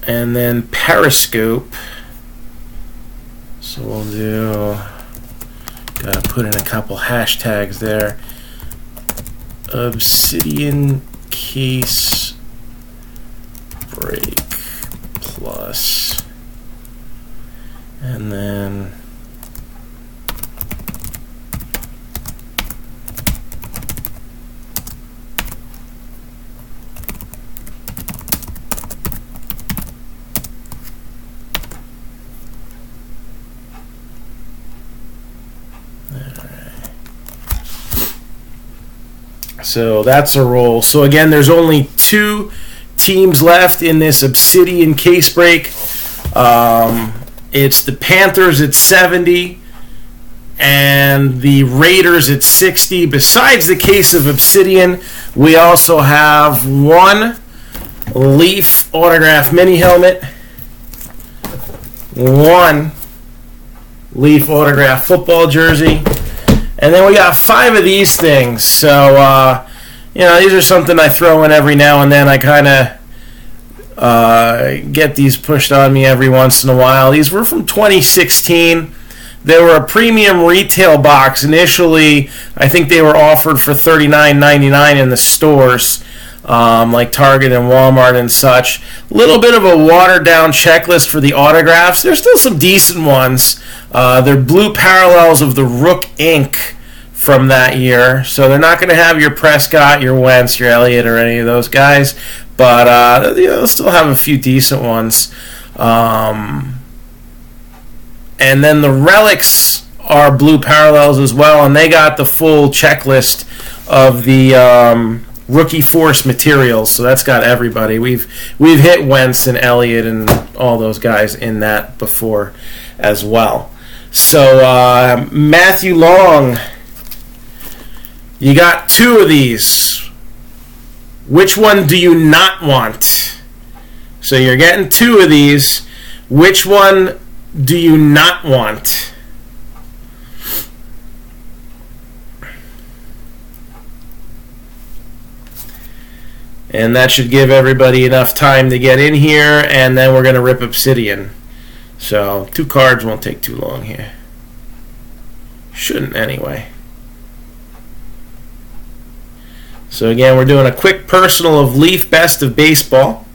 And then Periscope. So we'll do, gotta put in a couple hashtags there. Obsidian case break plus. And then so that's a roll. So again, there's only 2 teams left in this Obsidian case break. It's the Panthers at 70 and the Raiders at 60. Besides the case of Obsidian, we also have 1 Leaf autograph mini helmet, 1 Leaf autograph football jersey, and then we got 5 of these things. So, these are something I throw in every now and then. I kind of get these pushed on me every once in a while. These were from 2016. They were a premium retail box. Initially, I think they were offered for $39.99 in the stores, like Target and Walmart and such. A little bit of a watered-down checklist for the autographs. There's still some decent ones. They're blue parallels of the Rook ink from that year, so they're not going to have your Prescott, your Wentz, your Elliott, or any of those guys, but they'll still have a few decent ones. And then the relics are blue parallels as well, and they got the full checklist of the rookie force materials, so that's got everybody. We've hit Wentz and Elliott and all those guys in that before as well. So Matthew Long, you got 2 of these. Which one do you not want? So you're getting 2 of these. Which one do you not want? And that should give everybody enough time to get in here, and then we're going to rip Obsidian. So 2 cards won't take too long here. Shouldn't anyway. So again, we're doing a quick personal of Leaf Best of Baseball.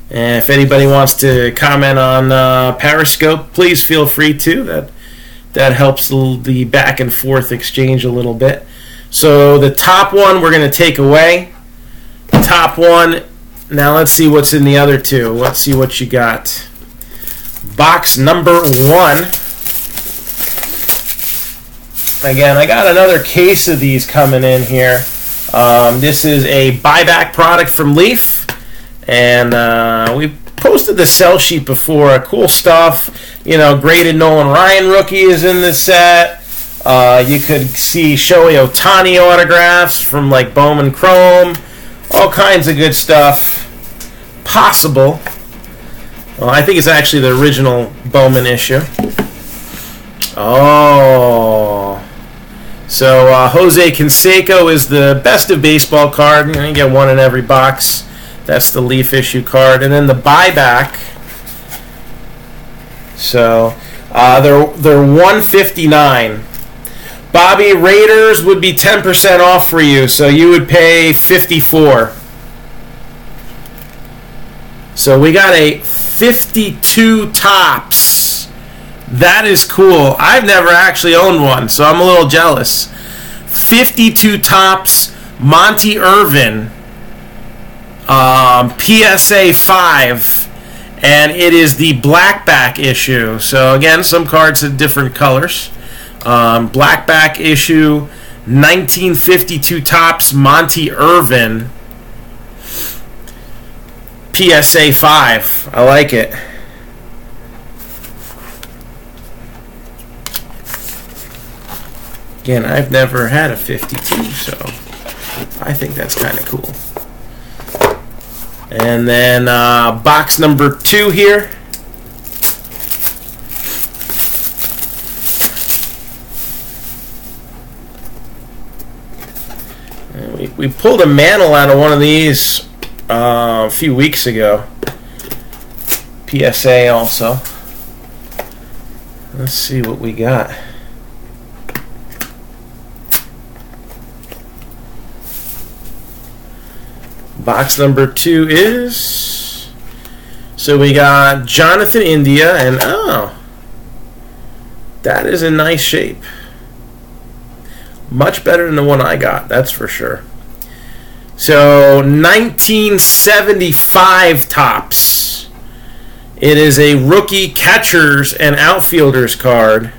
And if anybody wants to comment on Periscope, please feel free to. That helps the back and forth exchange a little bit. So the top one we're going to take away. Top one. Now let's see what's in the other 2. Let's see what you got. Box number 1. Again, I got another case of these coming in here. This is a buyback product from Leaf, and we posted the sell sheet before. Cool stuff. Graded Nolan Ryan rookie is in this set. You could see Shohei Ohtani autographs from like Bowman Chrome. All kinds of good stuff possible. Well, I think it's actually the original Bowman issue. Oh. So Jose Canseco is the Best of Baseball card. You get 1 in every box. That's the Leaf issue card. And then the buyback. So they're $159. Bobby, Raiders would be 10% off for you, so you would pay $54. So we got a 52 tops. That is cool. I've never actually owned one, so I'm a little jealous. 52 tops, Monty Irvin, PSA 5, and it is the blackback issue. So again, some cards have different colors. Blackback issue, 1952 tops, Monty Irvin, PSA 5. I like it. Again, I've never had a 52, so I think that's kind of cool. And then box number 2 here. And we pulled a Mantle out of one of these a few weeks ago. PSA also. Let's see what we got. Box number 2 is... So we got Jonathan India, and oh, that is in nice shape. Much better than the one I got, that's for sure. So 1975 Topps. It is a rookie catchers and outfielders card.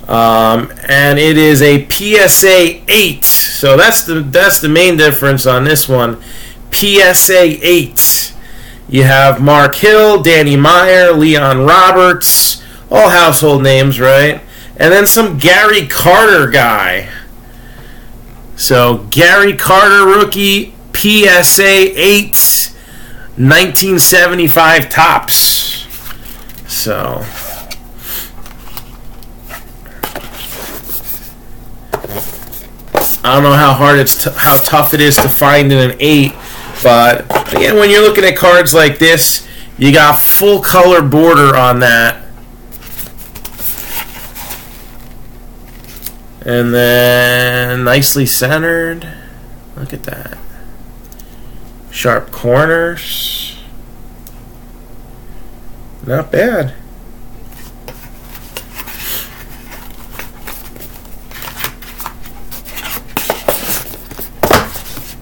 And it is a PSA 8. So that's the main difference on this one. PSA 8. You have Mark Hill, Danny Meyer, Leon Roberts, all household names, right? And then some Gary Carter guy. So Gary Carter rookie, PSA 8, 1975 Topps. So I don't know how how tough it is to find in an 8, but again, when you're looking at cards like this, you got full color border on that. And then nicely centered. Look at that. Sharp corners. Not bad.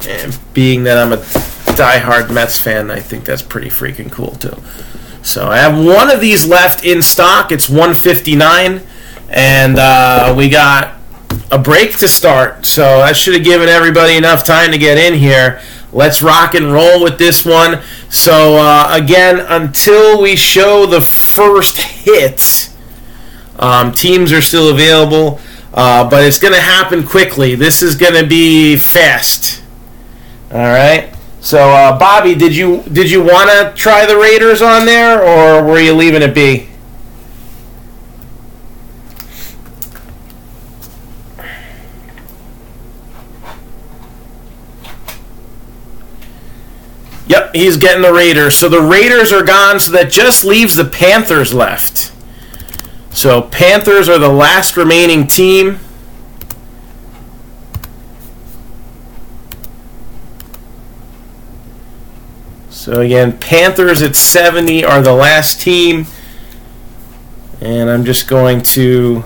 And being that I'm a diehard Mets fan, I think that's pretty freaking cool too. So I have one of these left in stock. It's 159, and we got a break to start. So that should have given everybody enough time to get in here. Let's rock and roll with this one. So again, until we show the first hit, teams are still available, but it's going to happen quickly. This is going to be fast. All right. So Bobby, did you want to try the Raiders on there, or were you leaving it be? Yep, he's getting the Raiders. So the Raiders are gone, so that just leaves the Panthers left. So Panthers are the last remaining team. So again, Panthers at 70 are the last team. And I'm just going to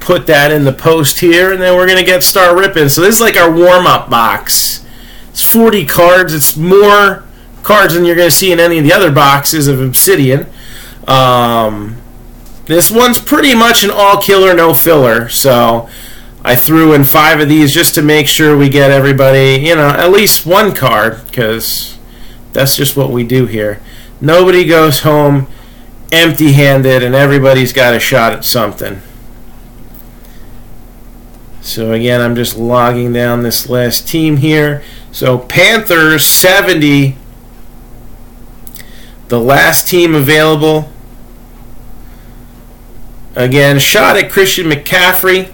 put that in the post here, and then we're going to start ripping. So this is like our warm-up box. It's 40 cards. It's more cards than you're going to see in any of the other boxes of Obsidian. This one's pretty much an all-killer, no-filler. So I threw in 5 of these just to make sure we get everybody, you know, at least one card, because that's just what we do here. Nobody goes home empty-handed, and everybody's got a shot at something. So again, I'm just logging down this last team here. So Panthers 70, the last team available. Again, shot at Christian McCaffrey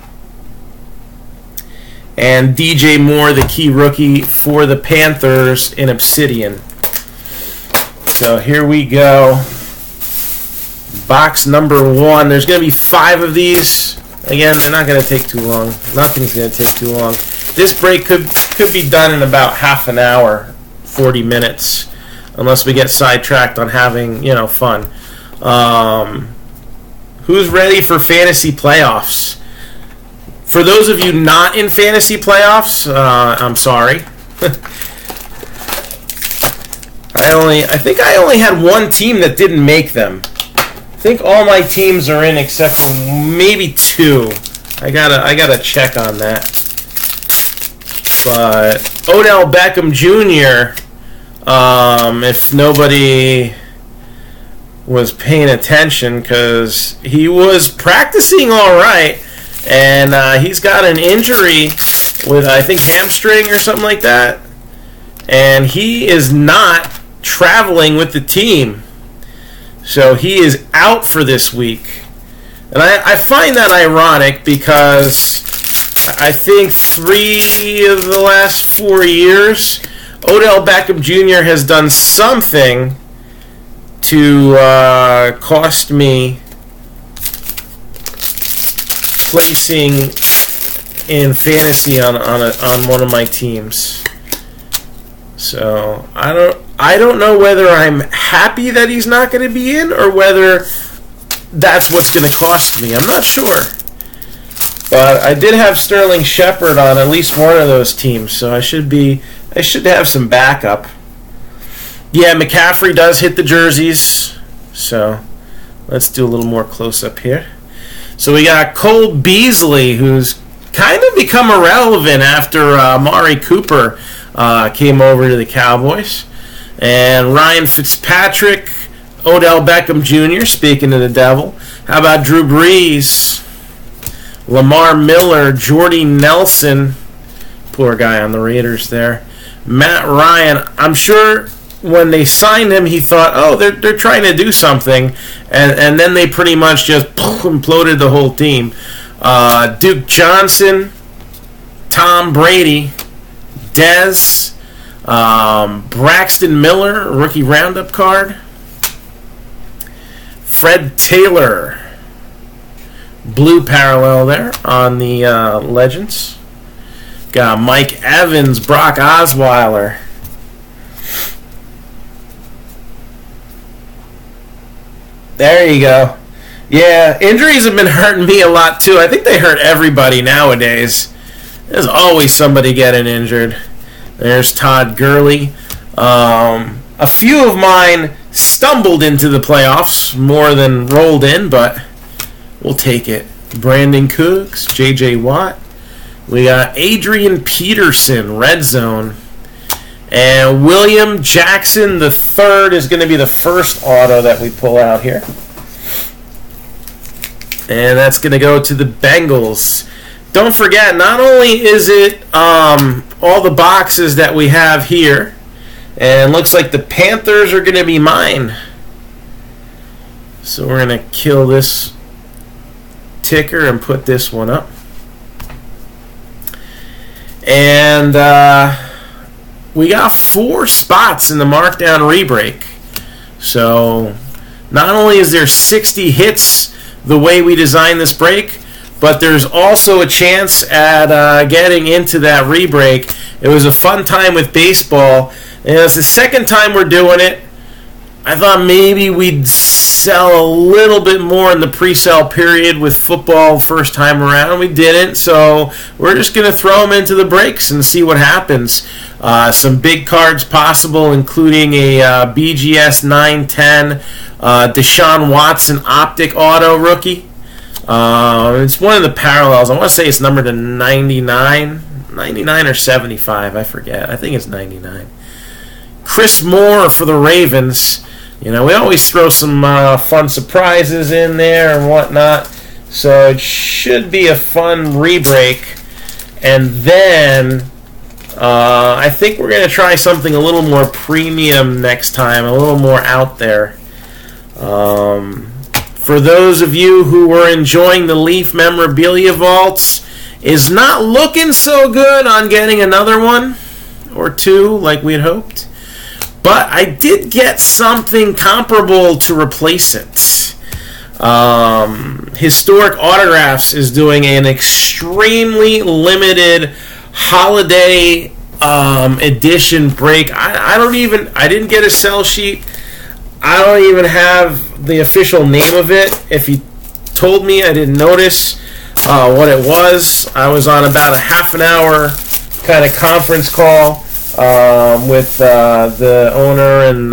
and DJ Moore, the key rookie for the Panthers in Obsidian. So here we go. Box number 1. There's going to be 5 of these. Again, they're not going to take too long. Nothing's going to take too long. This break could be done in about half an hour, 40 minutes, unless we get sidetracked on having, you know, fun. Who's ready for fantasy playoffs? For those of you not in fantasy playoffs, I'm sorry. I think I only had one team that didn't make them. I think all my teams are in except for maybe 2. I gotta check on that. But Odell Beckham Jr., if nobody was paying attention, because he was practicing all right, and he's got an injury with, I think, hamstring or something like that, and he is not traveling with the team. So he is out for this week. And I find that ironic, because I think 3 of the last 4 years, Odell Beckham Jr. has done something to cost me placing in fantasy on one of my teams. So I don't know whether I'm happy that he's not going to be in or whether that's what's going to cost me. I'm not sure. But I did have Sterling Shepard on at least one of those teams, so I should have some backup. Yeah, McCaffrey does hit the jerseys. So let's do a little more close up here. So we got Cole Beasley, who's kind of become irrelevant after Amari Cooper came over to the Cowboys. And Ryan Fitzpatrick, Odell Beckham Jr., speaking to the devil. How about Drew Brees, Lamar Miller, Jordy Nelson, poor guy on the Raiders there, Matt Ryan. I'm sure when they signed him, he thought, oh, they're trying to do something, and then they pretty much just imploded the whole team. Duke Johnson, Tom Brady, Dez, Braxton Miller, rookie roundup card, Fred Taylor, blue parallel there on the Legends. Got Mike Evans, Brock Osweiler. There you go. Yeah, injuries have been hurting me a lot too. I think they hurt everybody nowadays. There's always somebody getting injured. There's Todd Gurley. A few of mine stumbled into the playoffs more than rolled in, but we'll take it. Brandon Cooks, J.J. Watt. We got Adrian Peterson, red zone. And William Jackson III is going to be the first auto that we pull out here. And that's going to go to the Bengals. Don't forget, not only is it all the boxes that we have here, and looks like the Panthers are going to be mine. So we're going to kill this ticker and put this one up. And we got 4 spots in the Marc-Down rebreak. So not only is there 60 hits the way we designed this break, but there's also a chance at getting into that rebreak. It was a fun time with baseball, and it's the second time we're doing it. I thought maybe we'd sell a little bit more in the pre-sale period with football first time around. We didn't, so we're just going to throw them into the breaks and see what happens. Some big cards possible, including a BGS 910 Deshaun Watson Optic Auto rookie. It's one of the parallels. I want to say it's numbered to 99 or 75. I forget. I think it's 99. Chris Moore for the Ravens. You know, we always throw some fun surprises in there and whatnot. So it should be a fun rebreak. And then I think we're going to try something a little more premium next time, a little more out there. For those of you who were enjoying the Leaf memorabilia vaults, is not looking so good on getting another one or two like we had hoped. But I did get something comparable to replace it. Historic Autographs is doing an extremely limited holiday edition break. I didn't get a sell sheet. I don't even have the official name of it. If you told me, I didn't notice what it was. I was on about a half an hour kind of conference call with the owner and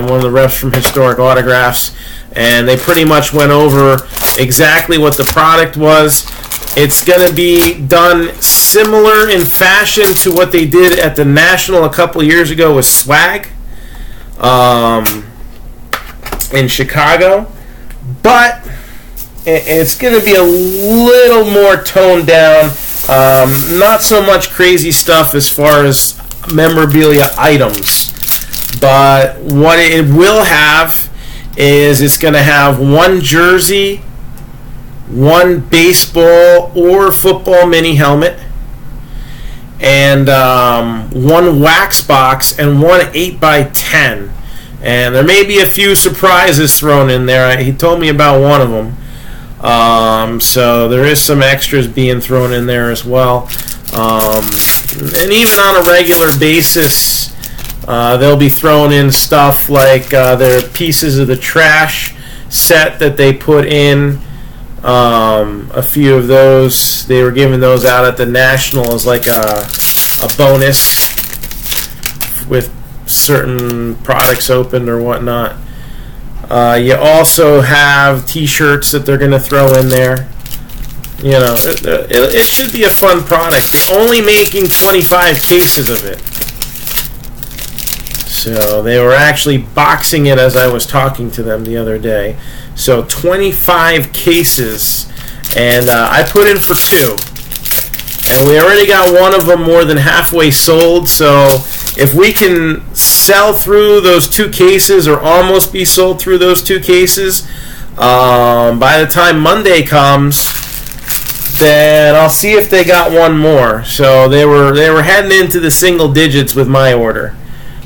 one of the reps from Historic Autographs, and they pretty much went over exactly what the product was. It's going to be done similar in fashion to what they did at the National a couple years ago with Swag in Chicago, but it's going to be a little more toned down. Not so much crazy stuff as far as memorabilia items, but what it will have is it's going to have one jersey, one baseball or football mini helmet, and one wax box and one 8x10. And there may be a few surprises thrown in there. He told me about one of them. So there is some extras being thrown in there as well. And even on a regular basis, they'll be throwing in stuff like their pieces of the trash set that they put in. A few of those, they were giving those out at the National as like a bonus with certain products opened or whatnot. You also have t-shirts that they're going to throw in there. You know, it should be a fun product. They're only making 25 cases of it. So they were actually boxing it as I was talking to them the other day. So 25 cases, and I put in for 2. And we already got one of them more than halfway sold, so if we can sell through those 2 cases or almost be sold through those 2 cases by the time Monday comes, then I'll see if they got one more. So they were heading into the single digits with my order.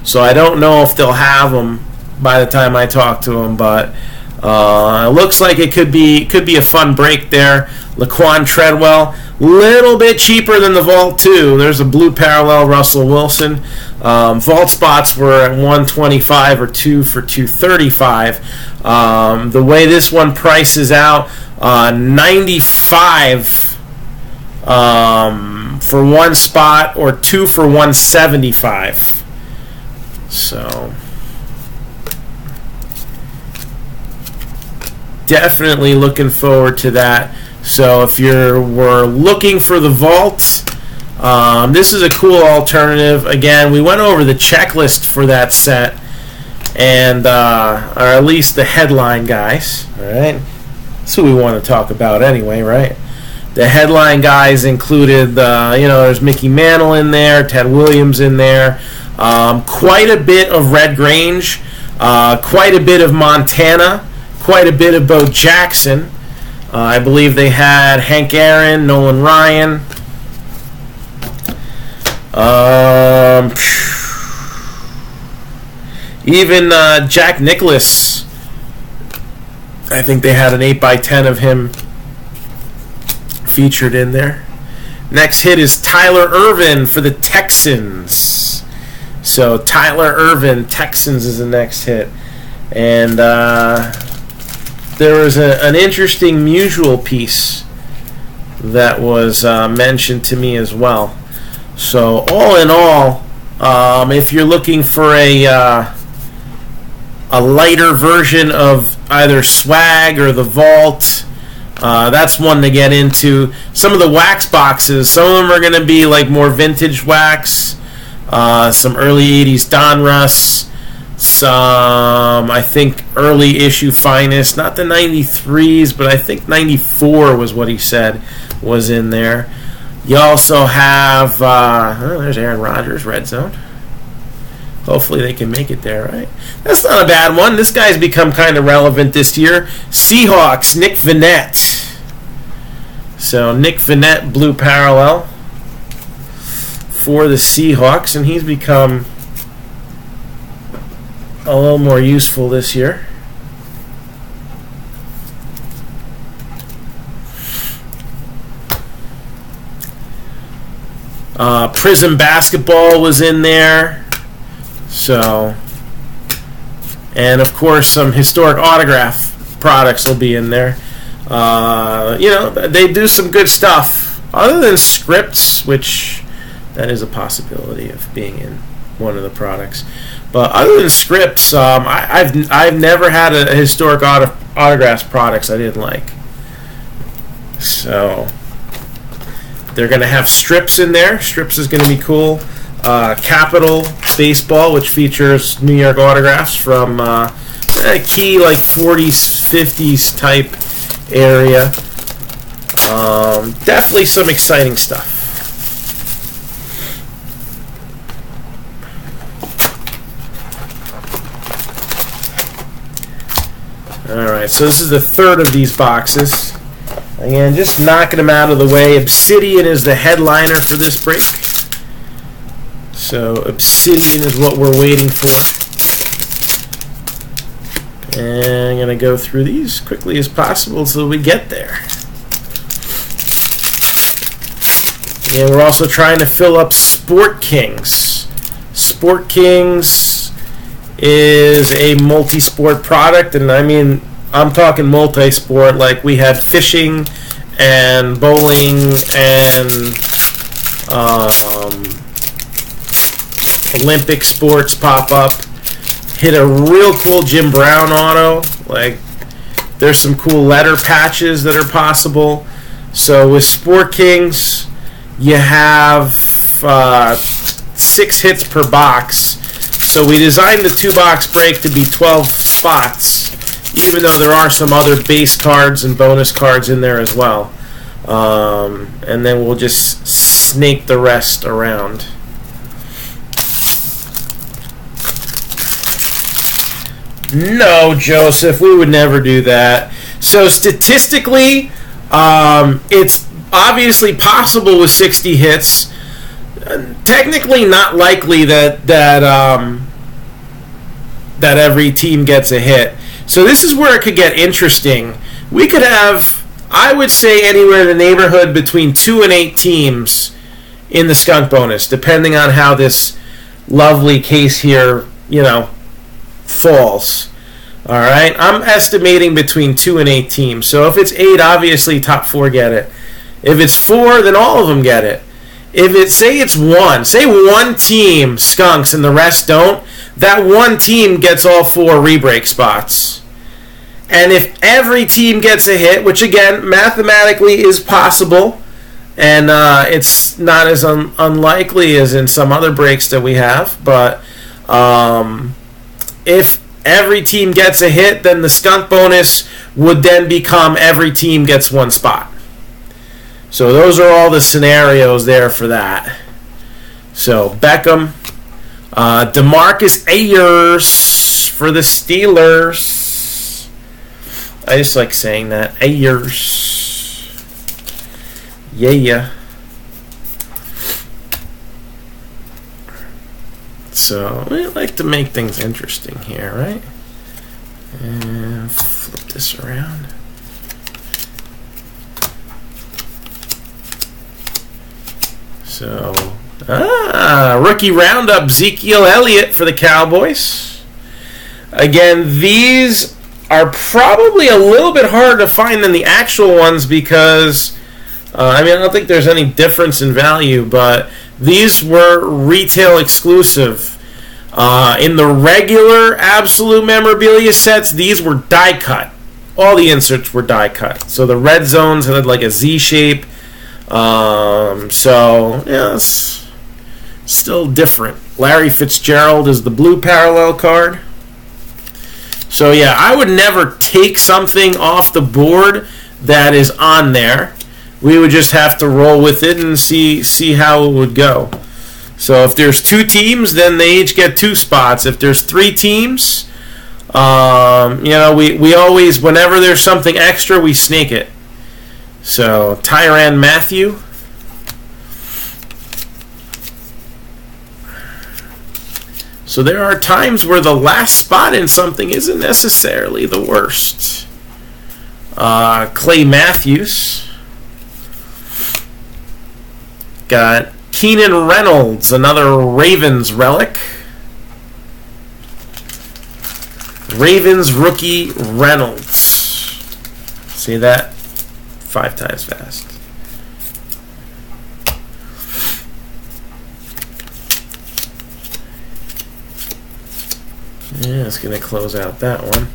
So I don't know if they'll have them by the time I talk to them, but it looks like it could be a fun break there. Laquan Treadwell, little bit cheaper than the Vault 2. There's a blue parallel Russell Wilson. Vault spots were at 125 or 2 for 235. The way this one prices out, 95 for one spot or 2 for 175. So definitely looking forward to that. So if were looking for the Vault, this is a cool alternative. Again, we went over the checklist for that set, and or at least the headline guys. All right, that's who we want to talk about anyway, right? The headline guys included, you know, there's Mickey Mantle in there, Ted Williams in there, quite a bit of Red Grange, quite a bit of Montana, quite a bit of Bo Jackson. I believe they had Hank Aaron, Nolan Ryan. Even Jack Nicklaus. I think they had an 8x10 of him featured in there. Next hit is Tyler Ervin for the Texans. So Tyler Ervin, Texans is the next hit. And there was an interesting Mutual piece that was mentioned to me as well. So all in all, if you're looking for a lighter version of either Swag or the Vault, that's one to get into. Some of the wax boxes, some of them are going to be like more vintage wax, some early 80s Donruss, some, I think, early issue Finest, not the 93s, but I think 94 was what he said was in there. You also have, oh, there's Aaron Rodgers, Red Zone. Hopefully they can make it there, right? That's not a bad one. This guy's become kind of relevant this year. Seahawks, Nick Vannett. So Nick Vannett, blue parallel for the Seahawks, and he's become a little more useful this year. Prism Basketball was in there. So, and of course some historic autograph products will be in there. You know, they do some good stuff other than scripts, which that is a possibility of being in one of the products. But other than scripts, I've never had a historic autographs products I didn't like. So they're going to have strips in there. Strips is going to be cool. Capital Baseball, which features New York autographs from a key like 40s, 50s type area. Definitely some exciting stuff. Alright, so this is the third of these boxes. Again, just knocking them out of the way. Obsidian is the headliner for this break. So Obsidian is what we're waiting for. And I'm going to go through these quickly as possible until we get there. And we're also trying to fill up Sport Kings. Sport Kings is a multi-sport product, and I mean, I'm talking multi-sport, like we had fishing and bowling and Olympic sports pop up. Hit a real cool Jim Brown auto. Like, there's some cool letter patches that are possible. So with Sport Kings, you have 6 hits per box. So we designed the 2-box break to be 12 spots, even though there are some other base cards and bonus cards in there as well. And then we'll just snake the rest around. No, Joseph, we would never do that. So statistically, it's obviously possible with 60 hits. Technically not likely that every team gets a hit. So this is where it could get interesting. We could have, I would say, anywhere in the neighborhood between 2 and 8 teams in the skunk bonus, depending on how this lovely case here, falls. All right, I'm estimating between 2 and 8 teams. So if it's 8, obviously top 4 get it. If it's 4, then all of them get it. If it's 1, say one team skunks and the rest don't, that one team gets all 4 rebreak spots. And if every team gets a hit, which again mathematically is possible, and it's not as unlikely as in some other breaks that we have, but if every team gets a hit, then the skunk bonus would then become every team gets 1 spot. So those are all the scenarios there for that. So Beckham, DeMarcus Ayers for the Steelers. I just like saying that, Ayers. Yeah. So we like to make things interesting here, right? And flip this around. So, rookie roundup, Ezekiel Elliott for the Cowboys. Again, these are probably a little bit harder to find than the actual ones because, I don't think there's any difference in value, but these were retail exclusive. In the regular Absolute Memorabilia sets, these were die cut. All the inserts were die cut. So the red zones had like a Z shape. So, yeah, it's still different. Larry Fitzgerald is the blue parallel card. So, yeah, I would never take something off the board that is on there. We would just have to roll with it and see how it would go. So if there's 2 teams, then they each get 2 spots. If there's 3 teams, we always, whenever there's something extra, we snake it. So Tyrann Mathieu. So there are times where the last spot in something isn't necessarily the worst. Clay Matthews. Got Keenan Reynolds, another Ravens relic. Ravens rookie Reynolds. See that? 5 times fast. Yeah, it's going to close out that one.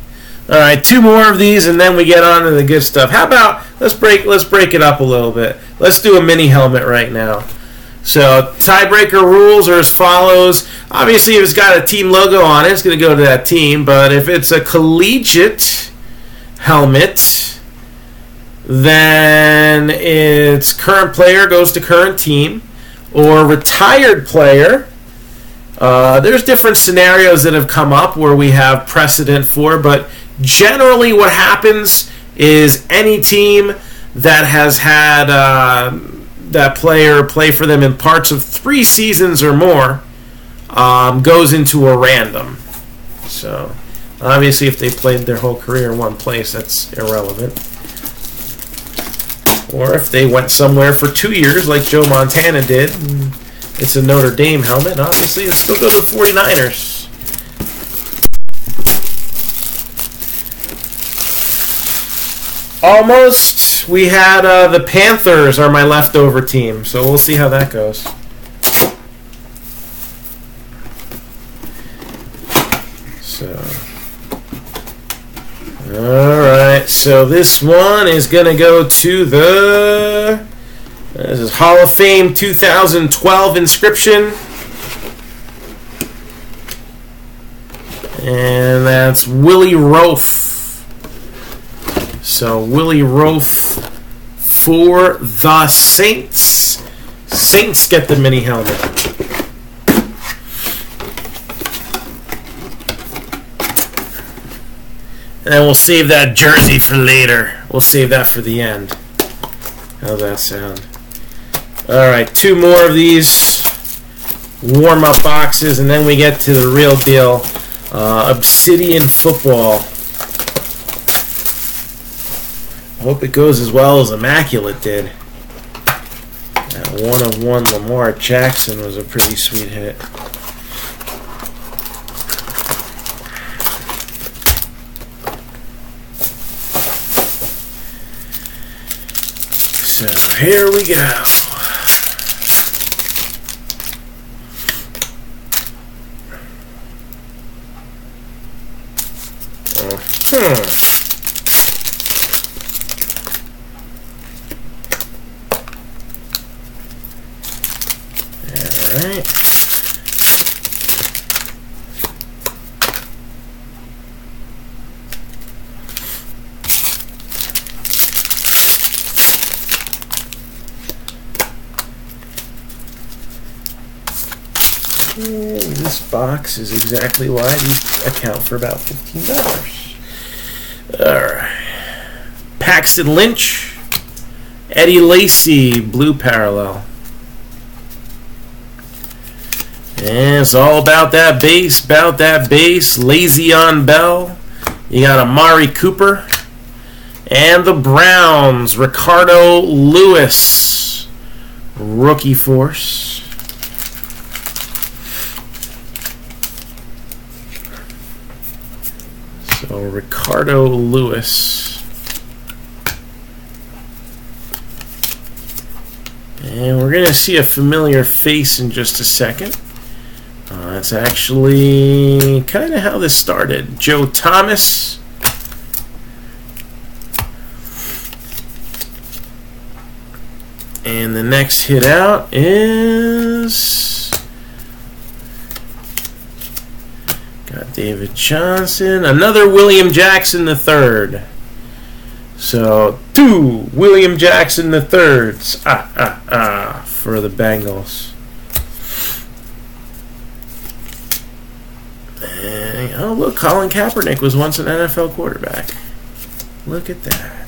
All right, 2 more of these, and then we get on to the good stuff. How about let's break it up a little bit. Let's do a mini helmet right now. So tiebreaker rules are as follows. Obviously, if it's got a team logo on it, it's going to go to that team. But if it's a collegiate helmet, then its current player goes to current team, or retired player. There's different scenarios that have come up where we have precedent for, but generally what happens is any team that has had that player play for them in parts of 3 seasons or more goes into a random. So, obviously, if they played their whole career in one place, that's irrelevant. Or if they went somewhere for 2 years, like Joe Montana did, and it's a Notre Dame helmet, obviously, it still goes to the 49ers. Almost. We had the Panthers are my leftover team, so we'll see how that goes. So, all right. So this one is gonna go to the. This is Hall of Fame 2012 inscription, and that's Willie Roaf. So Willie Roaf for the Saints. Saints get the mini helmet. And then we'll save that jersey for later. We'll save that for the end. How's that sound? Alright, 2 more of these warm-up boxes, and then we get to the real deal. Obsidian Football. I hope it goes as well as Immaculate did. That 1/1 Lamar Jackson was a pretty sweet hit. So here we go. Alright. And this box is exactly why these account for about $15. Alright. Paxton Lynch, Eddie Lacy, blue parallel. And it's all about that base, Le'Veon Bell. You got Amari Cooper. And the Browns, Ricardo Lewis, rookie force. So Ricardo Lewis. And we're going to see a familiar face in just a second. That's actually kind of how this started. Joe Thomas. And the next hit out is... got David Johnson. Another William Jackson III. So, 2 William Jackson III's. For the Bengals. And, oh, look, Colin Kaepernick was once an NFL quarterback. Look at that.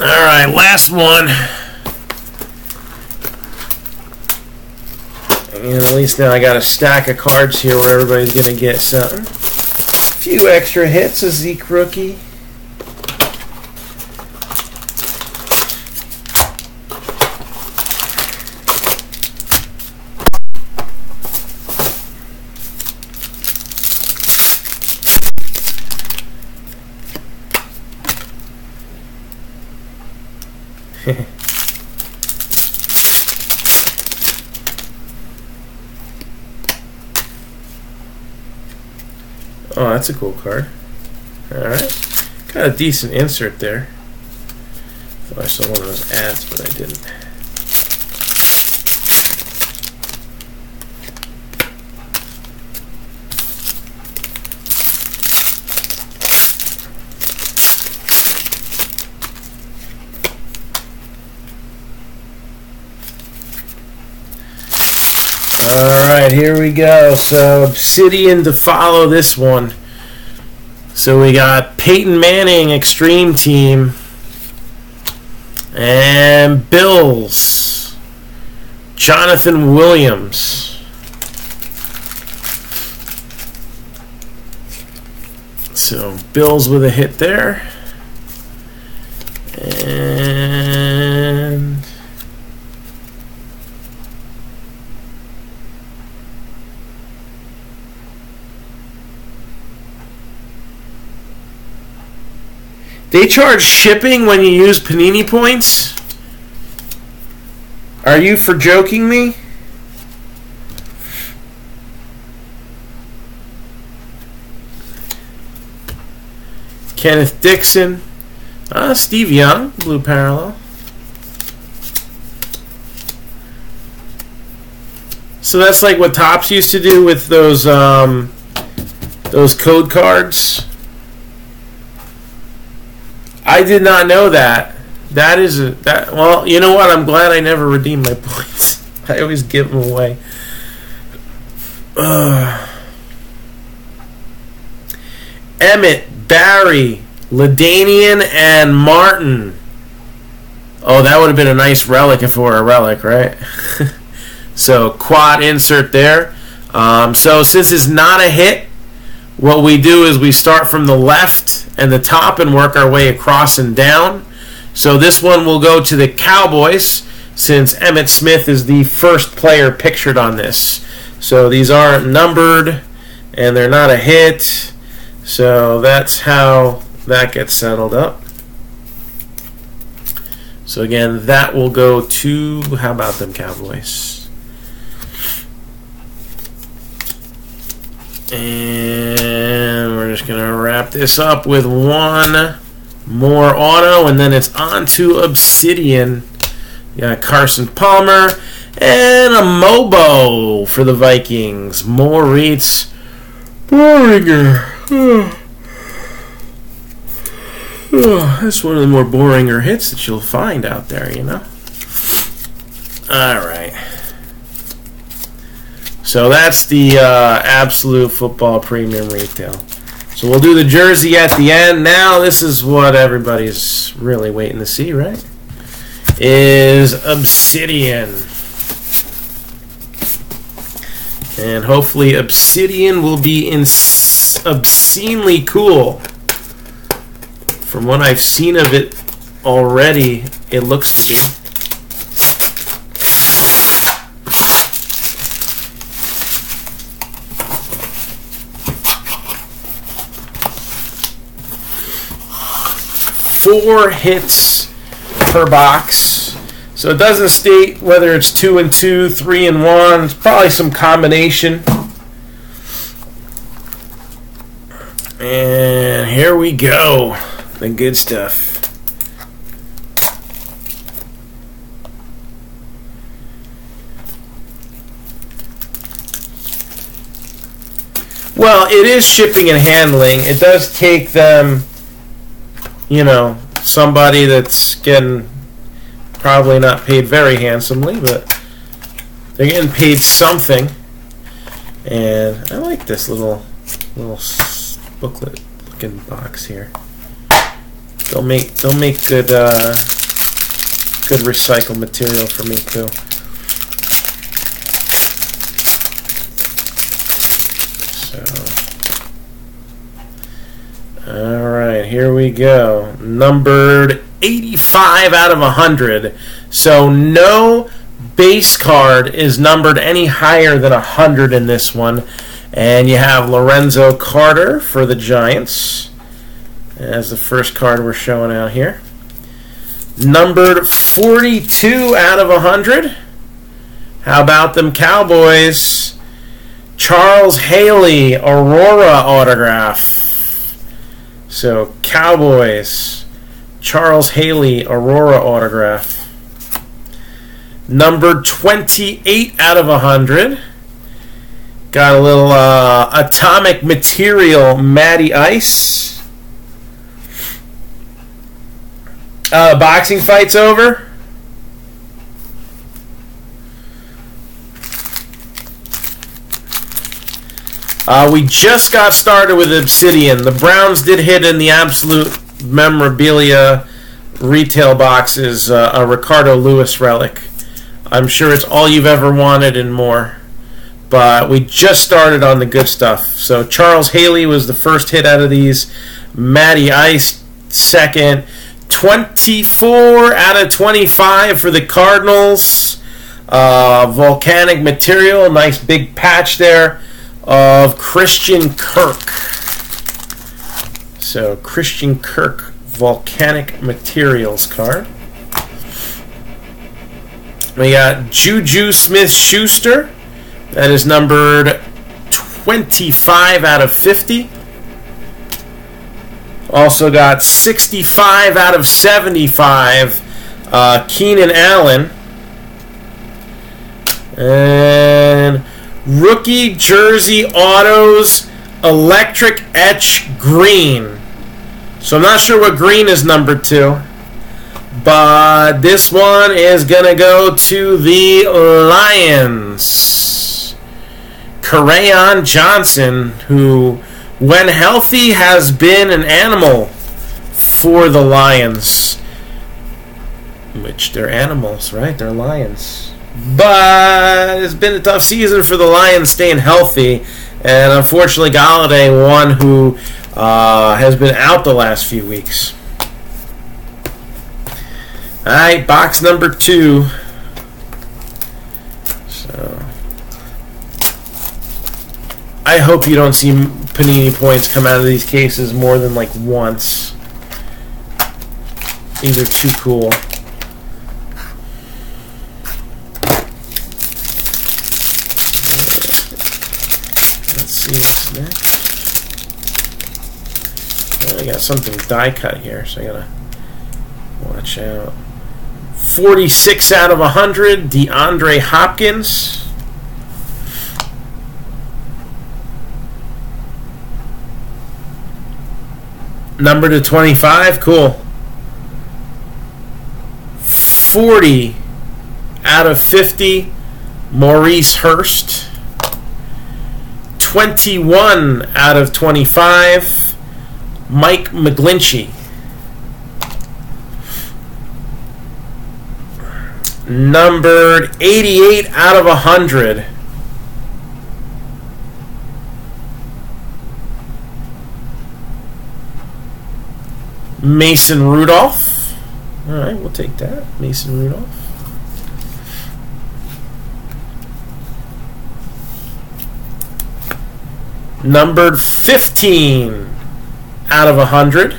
Alright, last one. And at least now I got a stack of cards here where everybody's going to get something. A few extra hits, a Zeke rookie. Oh, that's a cool card. Alright. Got a decent insert there. Thought I saw one of those ads, but I didn't. Alright, here we go. So, Obsidian to follow this one. So we got Peyton Manning, Extreme Team. And Bills, Jonathan Williams. So Bills with a hit there. And they charge shipping when you use Panini points? Are you for joking me? Kenneth Dixon. Steve Young, blue parallel. So that's like what Topps used to do with those code cards. I did not know that. That is well, you know what? I'm glad I never redeemed my points. I always give them away. Emmett, Barry, LaDainian, and Martin. Oh, that would have been a nice relic if it were a relic, right? So quad insert there. So since it's not a hit, what we do is we start from the left and the top and work our way across and down. So this one will go to the Cowboys since Emmitt Smith is the first player pictured on this. So these aren't numbered and they're not a hit. So that's how that gets settled up. So again, that will go to, how about them Cowboys? And we're just going to wrap this up with one more auto, and then it's on to Obsidian. You got Carson Palmer and a Mobo for the Vikings. Moritz Boringer. That's one of the more boringer hits that you'll find out there, you know. All right. So that's the Absolute Football Premium Retail. So we'll do the jersey at the end. Now this is what everybody's really waiting to see, right? Is Obsidian. And hopefully Obsidian will be obscenely cool. From what I've seen of it already, it looks to be. 4 hits per box. So it doesn't state whether it's 2 and 2, 3 and 1. It's probably some combination. And here we go. The good stuff. Well, it is shipping and handling. It does take them, you know, somebody that's getting probably not paid very handsomely, but they're getting paid something. And I like this little booklet looking box here. They'll make good good recycled material for me too. All right, here we go. Numbered 85 out of 100. So no base card is numbered any higher than 100 in this one. And you have Lorenzo Carter for the Giants as the first card we're showing out here. Numbered 42 out of 100. How about them Cowboys? Charles Haley, Aurora autograph. So Cowboys, Charles Haley, Aurora autograph. Number 28 out of 100. Got a little Atomic Material, Matty Ice. Boxing fight's over. We just got started with Obsidian. The Browns did hit in the Absolute Memorabilia retail box is a Ricardo Lewis relic. I'm sure it's all you've ever wanted and more. But we just started on the good stuff. So Charles Haley was the first hit out of these. Matty Ice second. 24 out of 25 for the Cardinals. Volcanic material. Nice big patch there of Christian Kirk. So Christian Kirk Volcanic Materials card. We got Juju Smith-Schuster. That is numbered 25 out of 50. Also got 65 out of 75. Keenan Allen. And rookie jersey autos electric etch green. So I'm not sure what green is numbered to, but this one is going to go to the Lions. Kerryon Johnson, who, when healthy, has been an animal for the Lions. Which, they're animals, right? They're lions. But it's been a tough season for the Lions staying healthy. And unfortunately, Galladay, one who has been out the last few weeks. Alright, box number 2. So I hope you don't see Panini points come out of these cases more than like once. These are too cool. Let's see what's next. I got something die cut here, so I gotta watch out. 46 out of 100, DeAndre Hopkins. Number to 25, cool. 40 out of 50, Maurice Hurst. 21 out of 25, Mike McGlinchey. Numbered 88 out of 100. Mason Rudolph. All right, we'll take that. Mason Rudolph. Numbered 15 out of 100.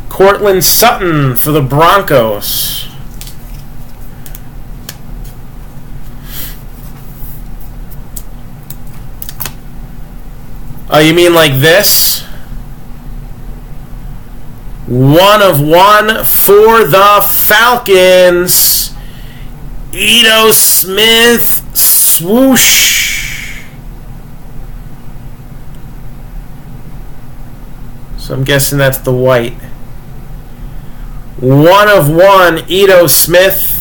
Cortland Sutton for the Broncos. Oh, you mean like this? 1 of 1 for the Falcons. Ito Smith swoosh. So I'm guessing that's the white. 1 of 1, Ito Smith.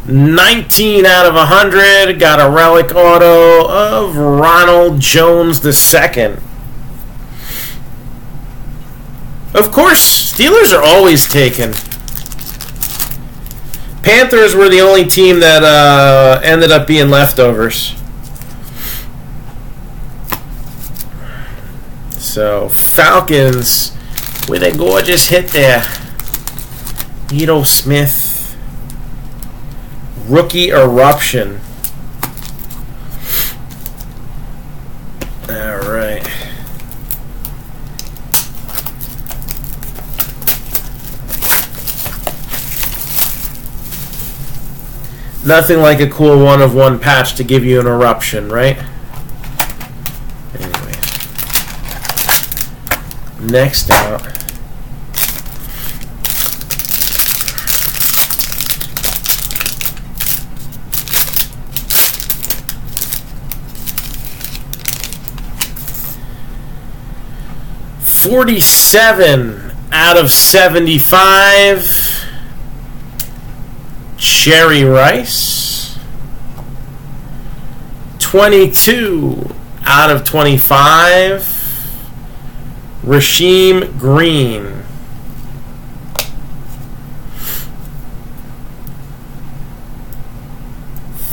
19 out of 100. Got a relic auto of Ronald Jones II. Of course, Steelers are always taken. Panthers were the only team that ended up being leftovers. So, Falcons with a gorgeous hit there. Ito Smith. Rookie eruption. Alright. Nothing like a cool 1 of 1 patch to give you an eruption, right? Anyway. Next out. $47 out of 75. Jerry Rice. 22 out of 25. Rasheem Green.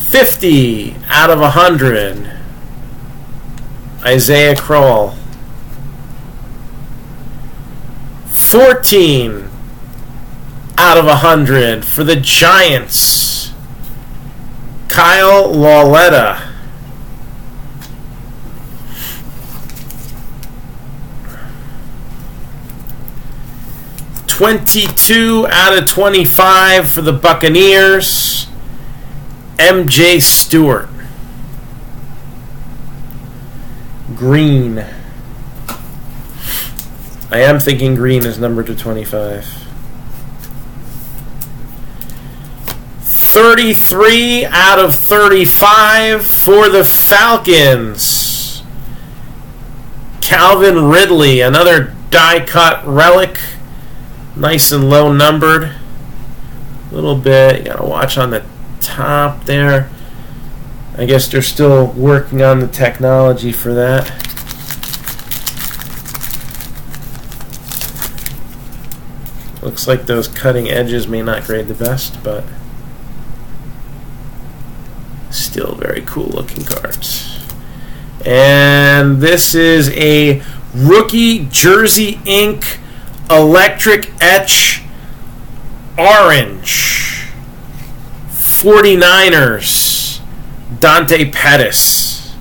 50 out of 100. Isaiah Crowell. 14 out of 100 for the Giants. Kyle Lauletta. $22 out of 25 for the Buccaneers. MJ Stewart. Green. I am thinking green is numbered to 25. 33 out of 35 for the Falcons. Calvin Ridley, another die-cut relic. Nice and low numbered. A little bit. You gotta watch on the top there. I guess they're still working on the technology for that. Looks like those cutting edges may not grade the best, but still very cool looking cards. And this is a rookie jersey ink electric etch orange 49ers Dante Pettis.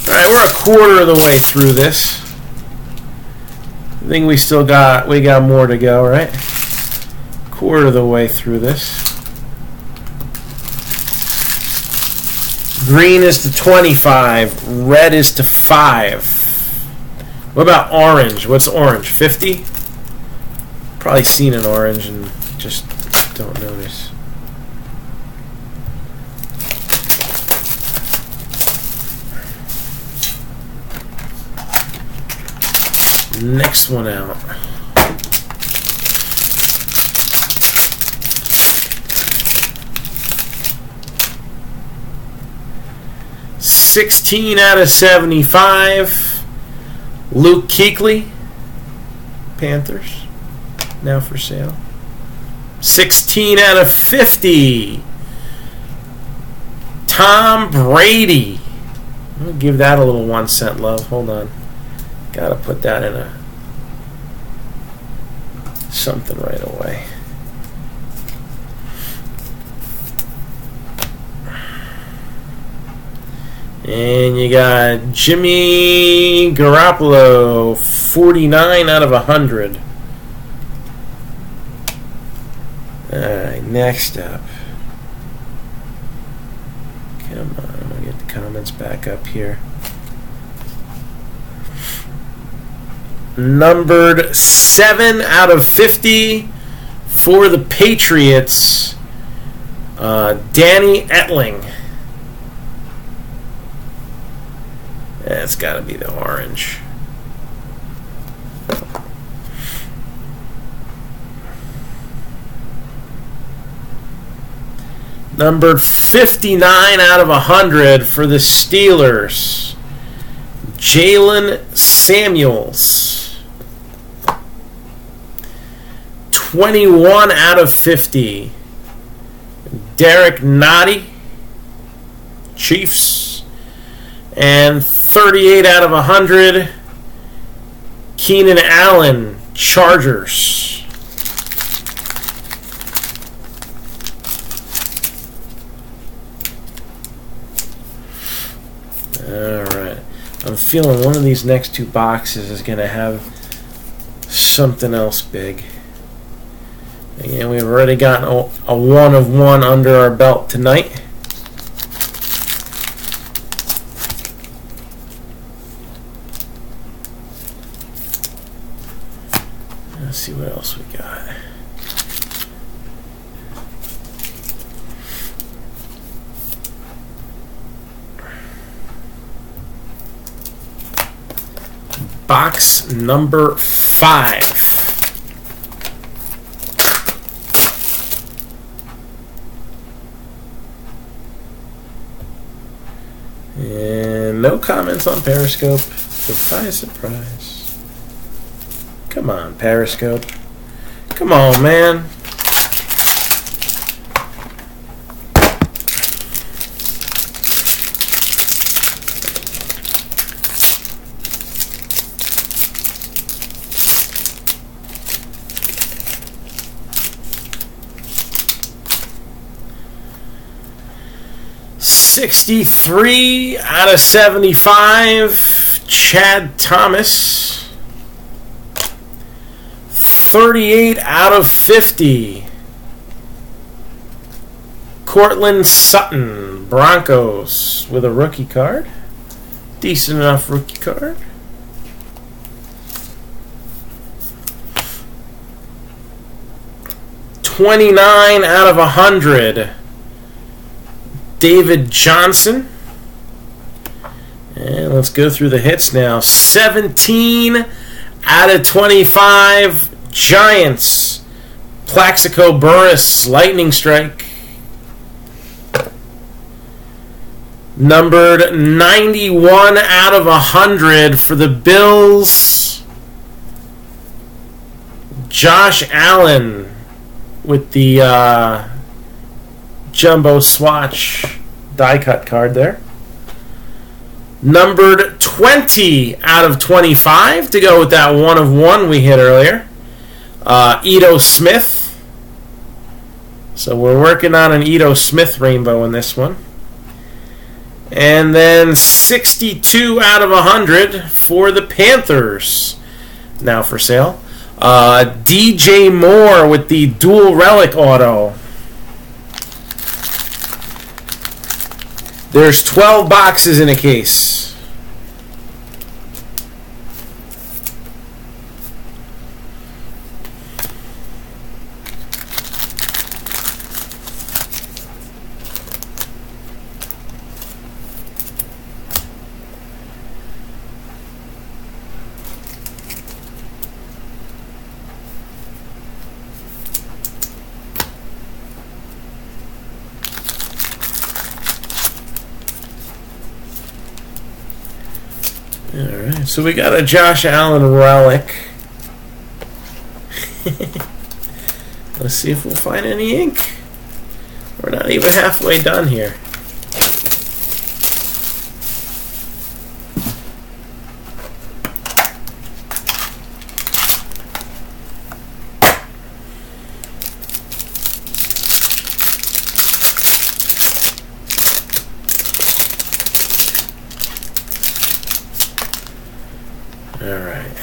Alright, we're a quarter of the way through this. I think we got more to go, right? Quarter of the way through this. Green is to 25. Red is to 5. What about orange? What's orange? 50? Probably seen an orange and just don't notice. Next one out. $16 out of 75. Luke Kuechly, Panthers, now for sale. 16 out of 50. Tom Brady. I'm gonna give that a little 1 cent love. Hold on. Gotta put that in a something right away. And you got Jimmy Garoppolo, 49 out of 100. Alright, next up. Come on, I'm gonna get the comments back up here. Numbered 7 out of 50 for the Patriots. Danny Etling. That's got to be the orange. Numbered 59 out of 100 for the Steelers. Jalen Samuels. 21 out of 50. Derek Nottie, Chiefs. And 38 out of 100, Keenan Allen, Chargers. Alright. I'm feeling one of these next two boxes is going to have something else big. Again, we've already gotten a 1 of 1 under our belt tonight. Let's see what else we got. Box number 5. And no comments on Periscope. Surprise, surprise. Come on, Periscope. Come on, man. $63 out of $75, Chad Thomas. $38 out of $50, Cortland Sutton, Broncos, with a rookie card. Decent enough rookie card. $29 out of $100, David Johnson. And let's go through the hits now. 17 out of 25, Giants, Plaxico Burress, Lightning Strike. Numbered 91 out of 100 for the Bills, Josh Allen, with the jumbo swatch die cut card there. Numbered 20 out of 25 to go with that 1 of 1 we hit earlier. Ito Smith. So we're working on an Ito Smith rainbow in this one. And then 62 out of 100 for the Panthers. Now for sale. DJ Moore with the dual relic auto. There's 12 boxes in a case. Alright, so we got a Josh Allen relic. Let's see if we'll find any ink. We're not even halfway done here. Alright.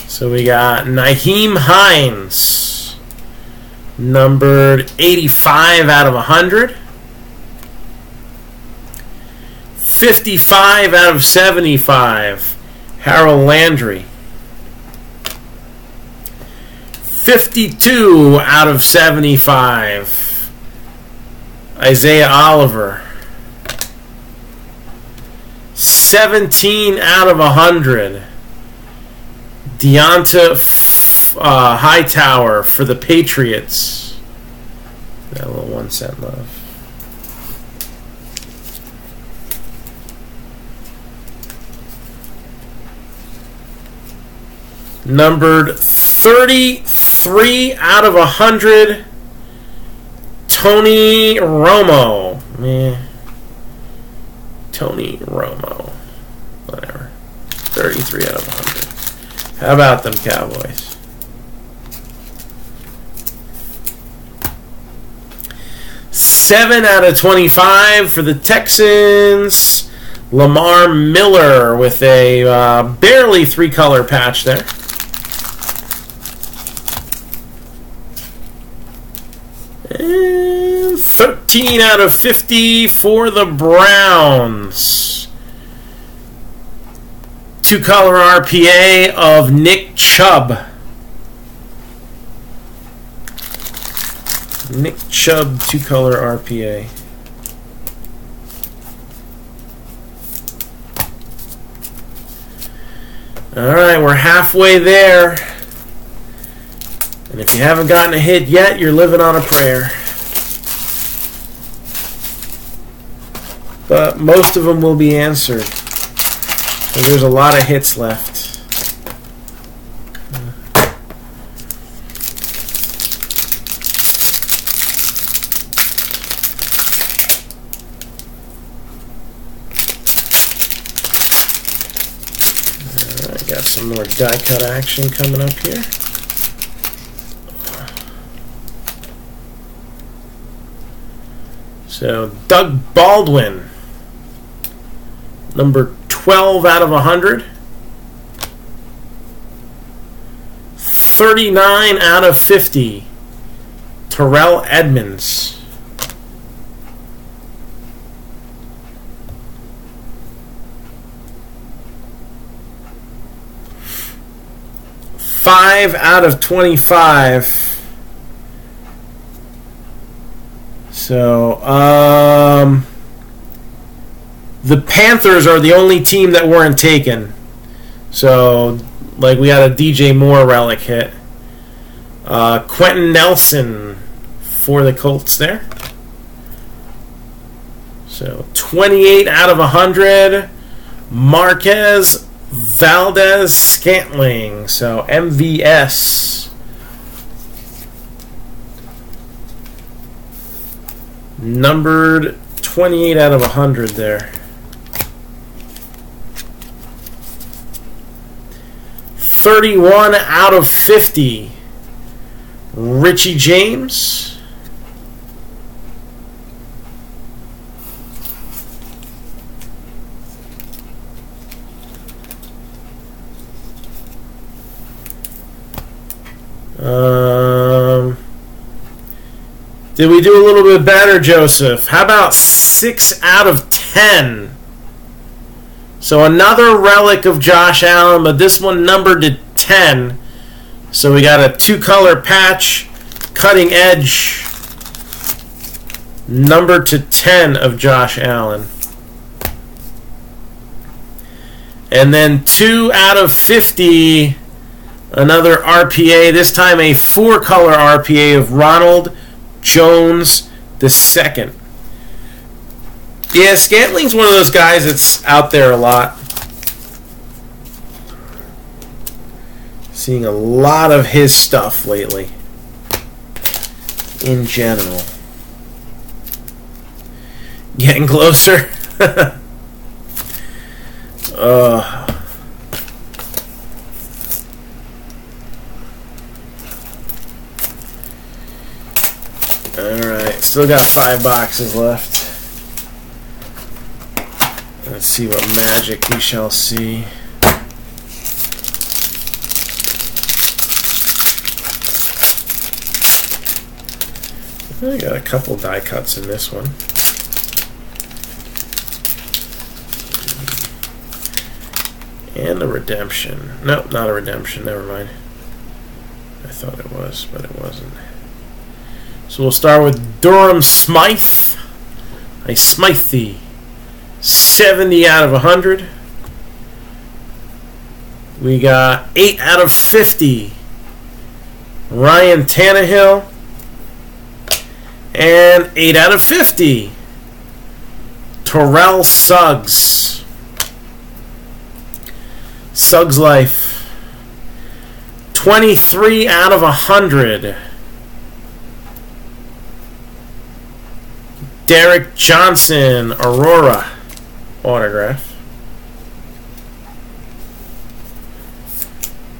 So we got Nyheim Hines, numbered 85 out of 100. 55 out of 75, Harold Landry. 52 out of 75, Isaiah Oliver. 17 out of 100, Deonta Hightower for the Patriots. Got a little 1 cent left. Numbered 33 out of 100, Tony Romo. Tony Romo. Whatever. 33 out of 100. How about them Cowboys? $7 out of 25 for the Texans. Lamar Miller with a barely 3-color patch there. And 13 out of 50 for the Browns. 2-color RPA of Nick Chubb. Nick Chubb, 2-color RPA. Alright, we're halfway there. And if you haven't gotten a hit yet, you're living on a prayer. But most of them will be answered. And there's a lot of hits left. got some more die cut action coming up here. So Doug Baldwin, number 12 out of 100. 39 out of 50. Terrell Edmonds. Five out of 25. So, the Panthers are the only team that weren't taken. So, like, we got a DJ Moore relic hit. Quentin Nelson for the Colts there. So, 28 out of 100. Marquez Valdez Scantling. So, MVS. Numbered 28 out of 100 there. 31 out of 50. Richie James. Did we do a little bit better, Joseph? How about 6 out of 10? So another relic of Josh Allen, but this one numbered to 10. So we got a 2-color patch, cutting edge, numbered to 10 of Josh Allen. And then 2 out of 50, another RPA, this time a 4-color RPA of Ronald Jones II. Yeah, Scantling's one of those guys that's out there a lot. Seeing a lot of his stuff lately. In general. Getting closer. Alright, still got 5 boxes left. Let's see what magic we shall see. I got a couple die cuts in this one. And a redemption. Nope, not a redemption. Never mind. I thought it was, but it wasn't. So we'll start with Durham Smythe. I smite thee. 70 out of 100. We got 8 out of 50. Ryan Tannehill. And 8 out of 50. Terrell Suggs. Suggs Life. 23 out of 100. Derek Johnson, Aurora autograph.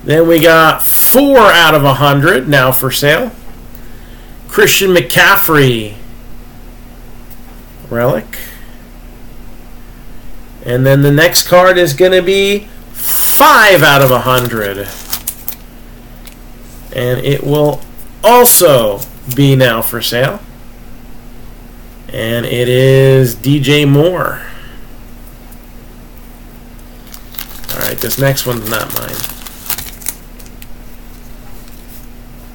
Then we got 4 out of 100 now for sale. Christian McCaffrey relic. And then the next card is going to be 5 out of 100. And it will also be now for sale. And it is DJ Moore. Alright, this next one's not mine.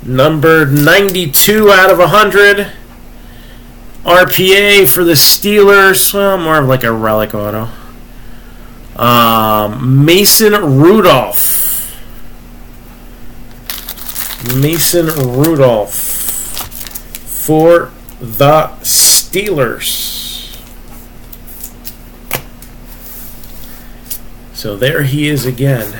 Numbered 92 out of 100. RPA for the Steelers. Well, more of like a relic auto. Mason Rudolph. Mason Rudolph for the Steelers. So there he is again.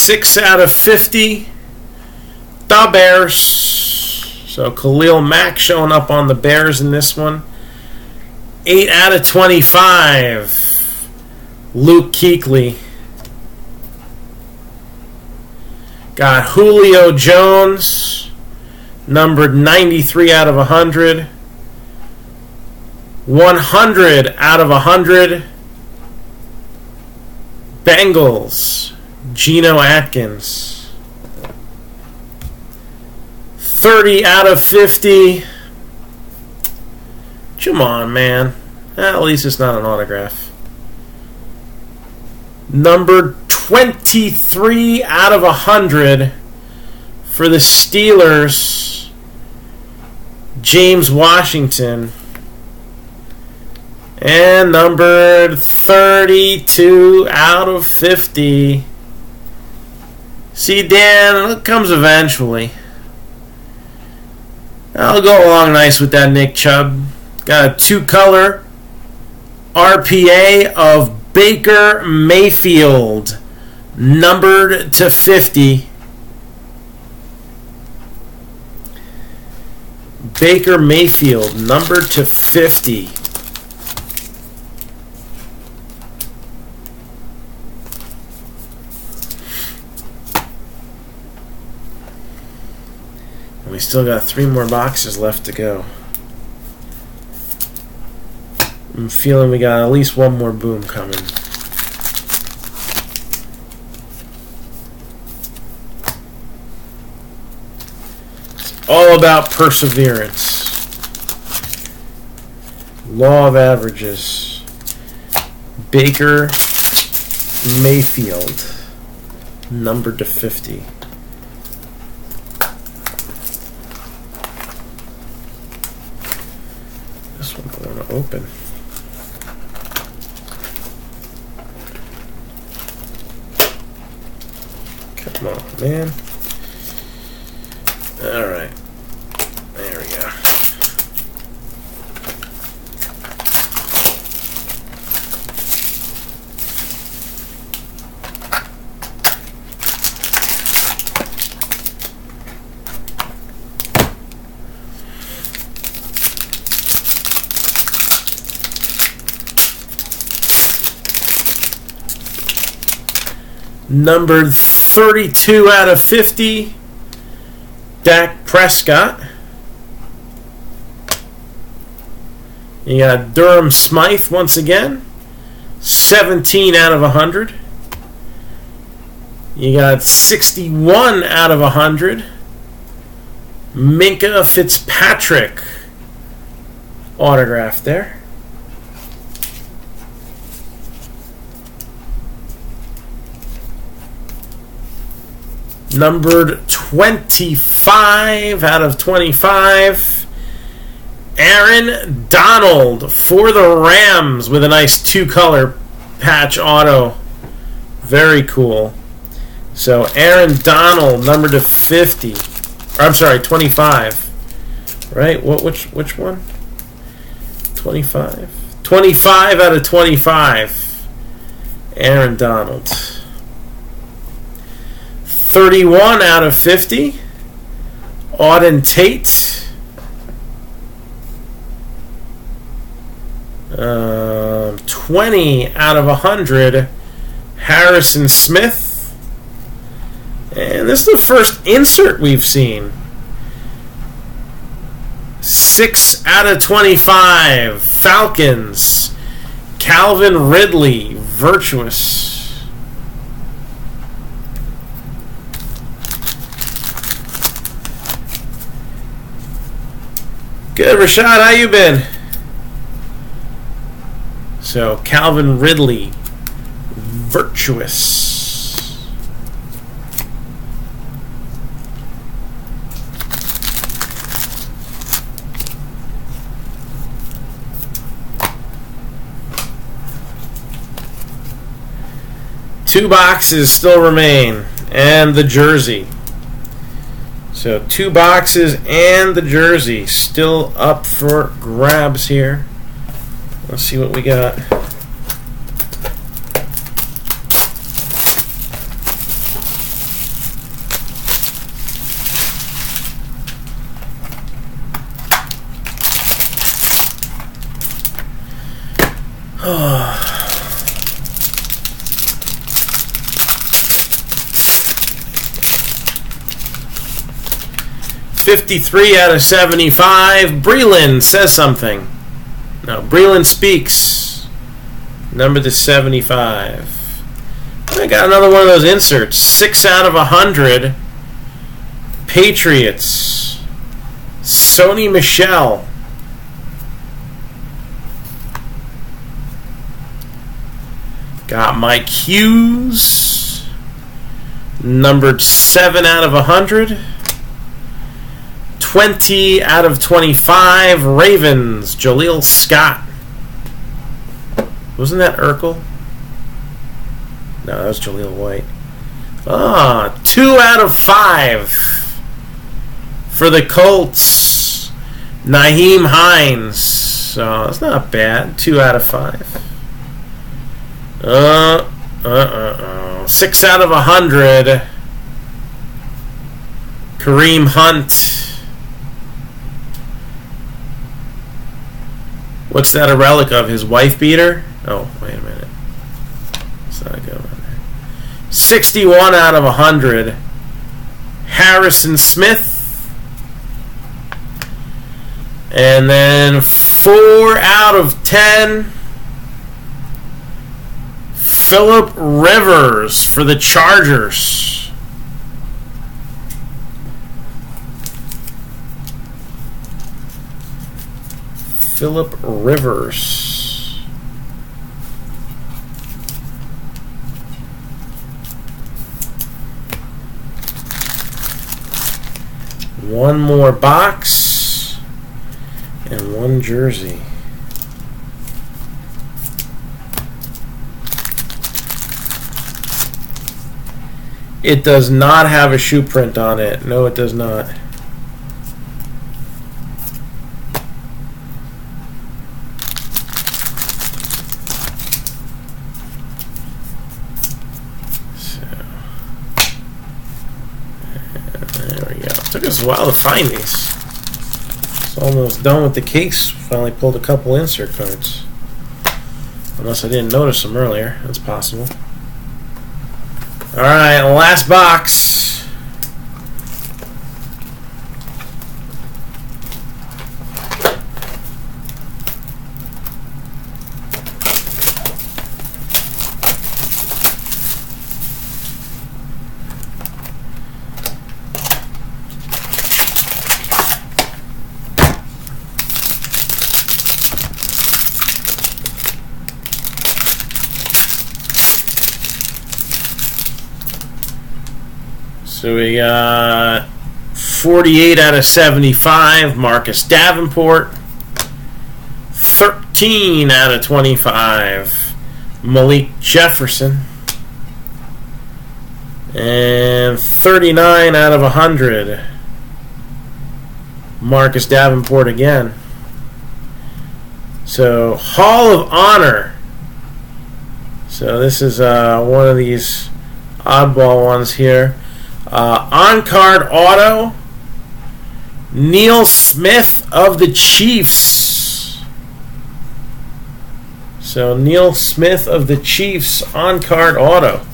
6 out of 50. The Bears. So Khalil Mack showing up on the Bears in this one. 8 out of 25. Luke Kuechly. Got Julio Jones, numbered 93 out of 100. 100 out of 100. Bengals, Geno Atkins. 30 out of 50. Come on, man. At least it's not an autograph. Number 23 out of 100 for the Steelers, James Washington. And numbered 32 out of 50. See, Dan, it comes eventually. I'll go along nice with that Nick Chubb. Got a 2-color RPA of Baker Mayfield, numbered to 50. Baker Mayfield, numbered to 50. And we still got 3 more boxes left to go. I'm feeling we got at least one more boom coming. It's all about perseverance. Law of averages. Baker Mayfield, numbered to 50. This one I want to open. Come on, man. All right. There we go. Numbered 32 out of 50, Dak Prescott. You got Durham Smythe once again, 17 out of 100. You got 61 out of 100, Minka Fitzpatrick autograph there. Numbered 25 out of 25. Aaron Donald for the Rams with a nice 2-color patch auto. Very cool. So Aaron Donald, numbered to 50. Or, I'm sorry, 25. Right? Which one? 25. 25 out of 25. Aaron Donald. 31 out of 50, Auden Tate. 20 out of 100, Harrison Smith. And this is the first insert we've seen. 6 out of 25, Falcons, Calvin Ridley, Virtuous. Good, Rashad. How you been? So, Calvin Ridley, Virtuous. Two boxes still remain, and the jersey. So 2 boxes and the jersey still up for grabs here. Let's see what we got. $53 out of 75. Breland says something. No, Breland speaks. Number to 75. I got another one of those inserts. 6 out of 100. Patriots. Sony Michel. Got Mike Hughes. Numbered 7 out of 100. 20 out of 25. Ravens. Jaleel Scott. Wasn't that Urkel? No, that was Jaleel White. 2 out of 5 for the Colts. Nyheim Hines. So that's not bad. 2 out of 5. 6 out of 100. Kareem Hunt. What's that a relic of? His wife beater? Oh, wait a minute. That's not a good one there. 61 out of 100. Harrison Smith. And then 4 out of 10. Phillip Rivers for the Chargers. Phillip Rivers. One more box and one jersey. It does not have a shoe print on it. No, it does not. Took us a while to find these. It's almost done with the case. Finally pulled a couple insert cards. Unless I didn't notice them earlier. That's possible. Alright, last box. So we got 48 out of 75, Marcus Davenport. 13 out of 25, Malik Jefferson. And 39 out of 100, Marcus Davenport again. So, Hall of Honor. So this is one of these oddball ones here. On-card auto, Neil Smith of the Chiefs. So Neil Smith of the Chiefs on-card auto.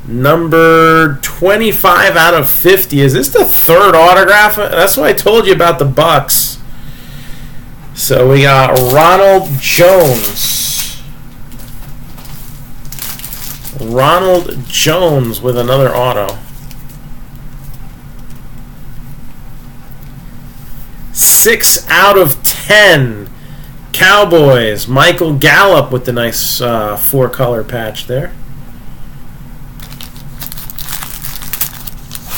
Number 25 out of 50. Is this the third autograph? That's what I told you about the Bucks. So we got Ronald Jones. Ronald Jones with another auto. 6 out of 10. Cowboys. Michael Gallup with the nice 4-color patch there.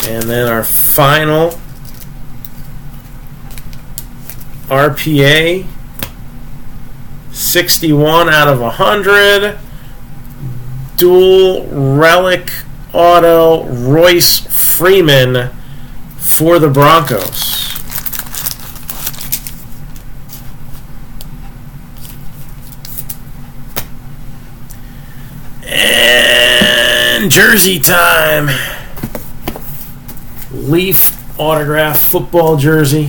And then our final RPA, 61 out of 100, dual relic auto, Royce Freeman for the Broncos. And jersey time. Leaf autograph football jersey.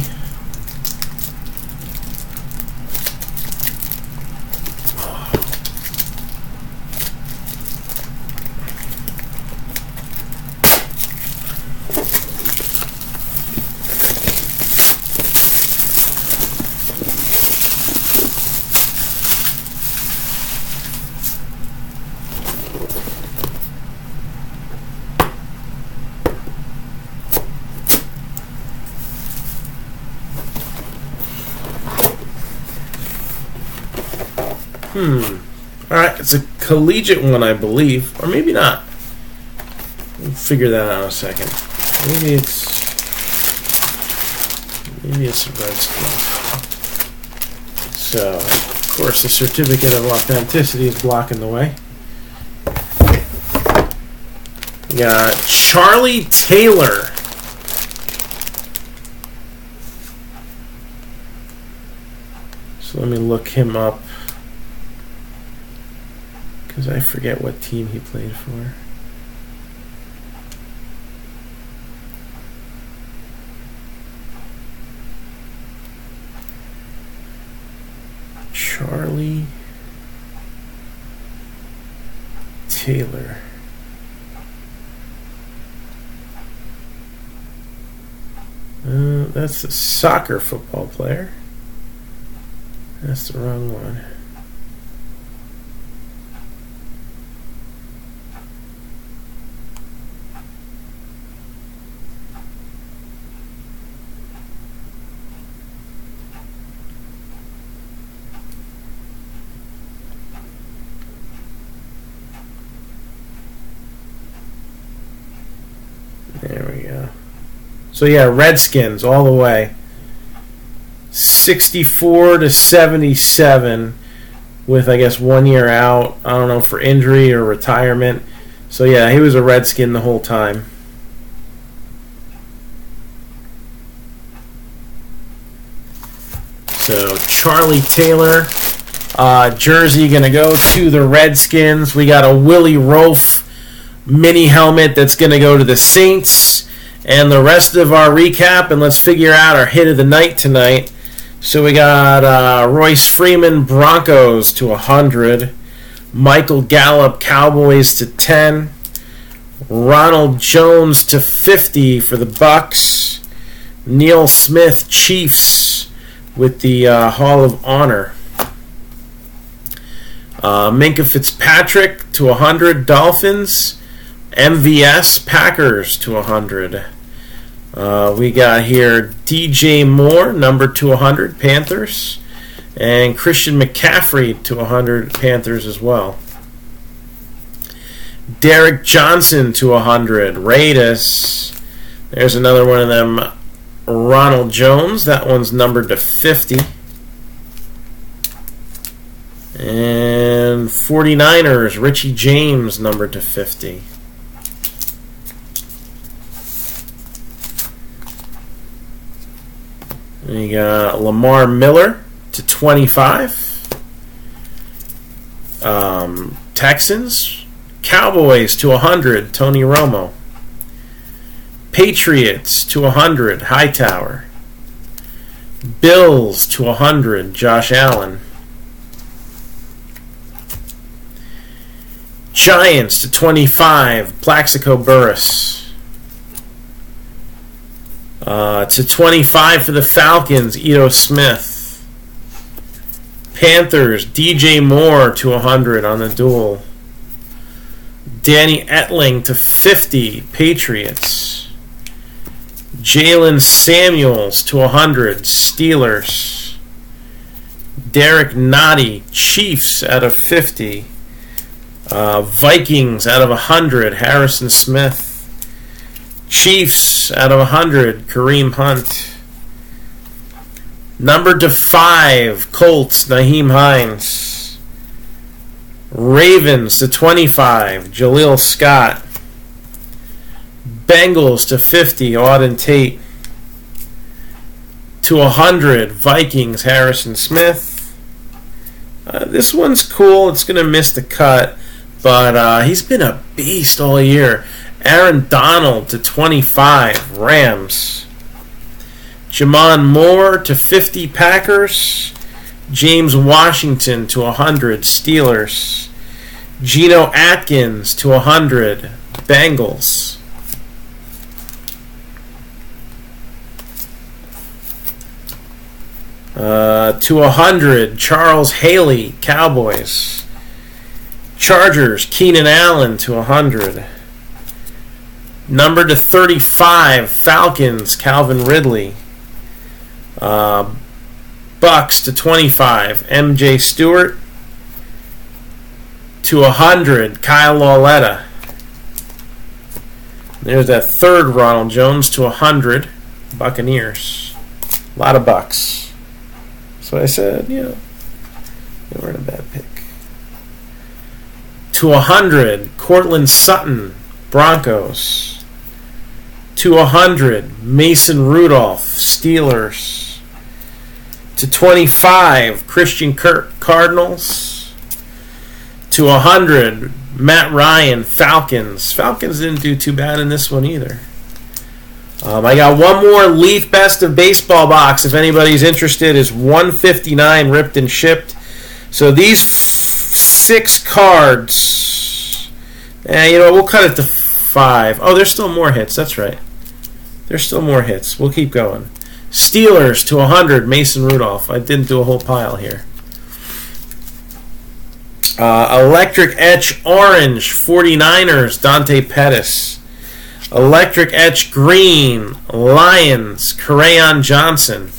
Alright, it's a collegiate one, I believe. Or maybe not. We'll figure that out in a second. Maybe it's a Redskins. So, of course, the certificate of authenticity is blocking the way. We got Charlie Taylor. So let me look him up, because I forget what team he played for. Charlie Taylor. That's the soccer football player. That's the wrong one. There we go. So yeah, Redskins all the way. 64 to 77 with, I guess, 1 year out. I don't know, for injury or retirement. So yeah, he was a Redskin the whole time. So Charlie Taylor jersey going to go to the Redskins. We got a Willie Roaf mini helmet that's going to go to the Saints. And the rest of our recap, and let's figure out our hit of the night tonight. So we got Royce Freeman, Broncos to 100. Michael Gallup, Cowboys to 10. Ronald Jones to 50 for the Bucks. Neil Smith, Chiefs with the Hall of Honor. Minkah Fitzpatrick to 100, Dolphins. MVS, Packers to 100. We got here DJ Moore, number to 100, Panthers. And Christian McCaffrey to 100, Panthers as well. Derek Johnson to 100, Raiders. There's another one of them, Ronald Jones. That one's numbered to 50. And 49ers, Richie James, numbered to 50. We got Lamar Miller to 25. Texans. Cowboys to 100, Tony Romo. Patriots to 100, Hightower. Bills to 100, Josh Allen. Giants to 25, Plaxico Burress. To 25 for the Falcons, Ito Smith. Panthers, DJ Moore to 100 on the duel. Danny Etling to 50, Patriots. Jalen Samuels to 100, Steelers. Derek Nottie, Chiefs out of 50. Vikings out of 100, Harrison Smith. Chiefs out of 100, Kareem Hunt. Number to 5, Colts, Naheem Hines. Ravens to 25, Jaleel Scott. Bengals to 50, Auden Tate. To 100, Vikings, Harrison Smith. This one's cool. It's going to miss the cut, but he's been a beast all year. Aaron Donald to 25, Rams. Jamon Moore to 50, Packers. James Washington to 100, Steelers. Geno Atkins to 100, Bengals. To 100, Charles Haley, Cowboys. Chargers, Keenan Allen to 100. Number to 35, Falcons, Calvin Ridley. Bucks to 25, MJ Stewart. To 100, Kyle Lauletta. There's that third Ronald Jones to 100, Buccaneers. A lot of Bucks. That's what I said, you know. They weren't a bad pick. To 100, Cortland Sutton, Broncos. To 100, Mason Rudolph, Steelers. To 25, Christian Kirk, Cardinals. To 100, Matt Ryan, Falcons. Falcons didn't do too bad in this one either. I got one more Leaf Best of Baseball box. If anybody's interested, is 159 ripped and shipped. So these 6 cards, you know, we'll cut it to 5. Oh, there's still more hits. That's right. There's still more hits. We'll keep going. Steelers to 100, Mason Rudolph. I didn't do a whole pile here. Electric Etch Orange, 49ers, Dante Pettis. Electric Etch Green, Lions, Crayon Johnson.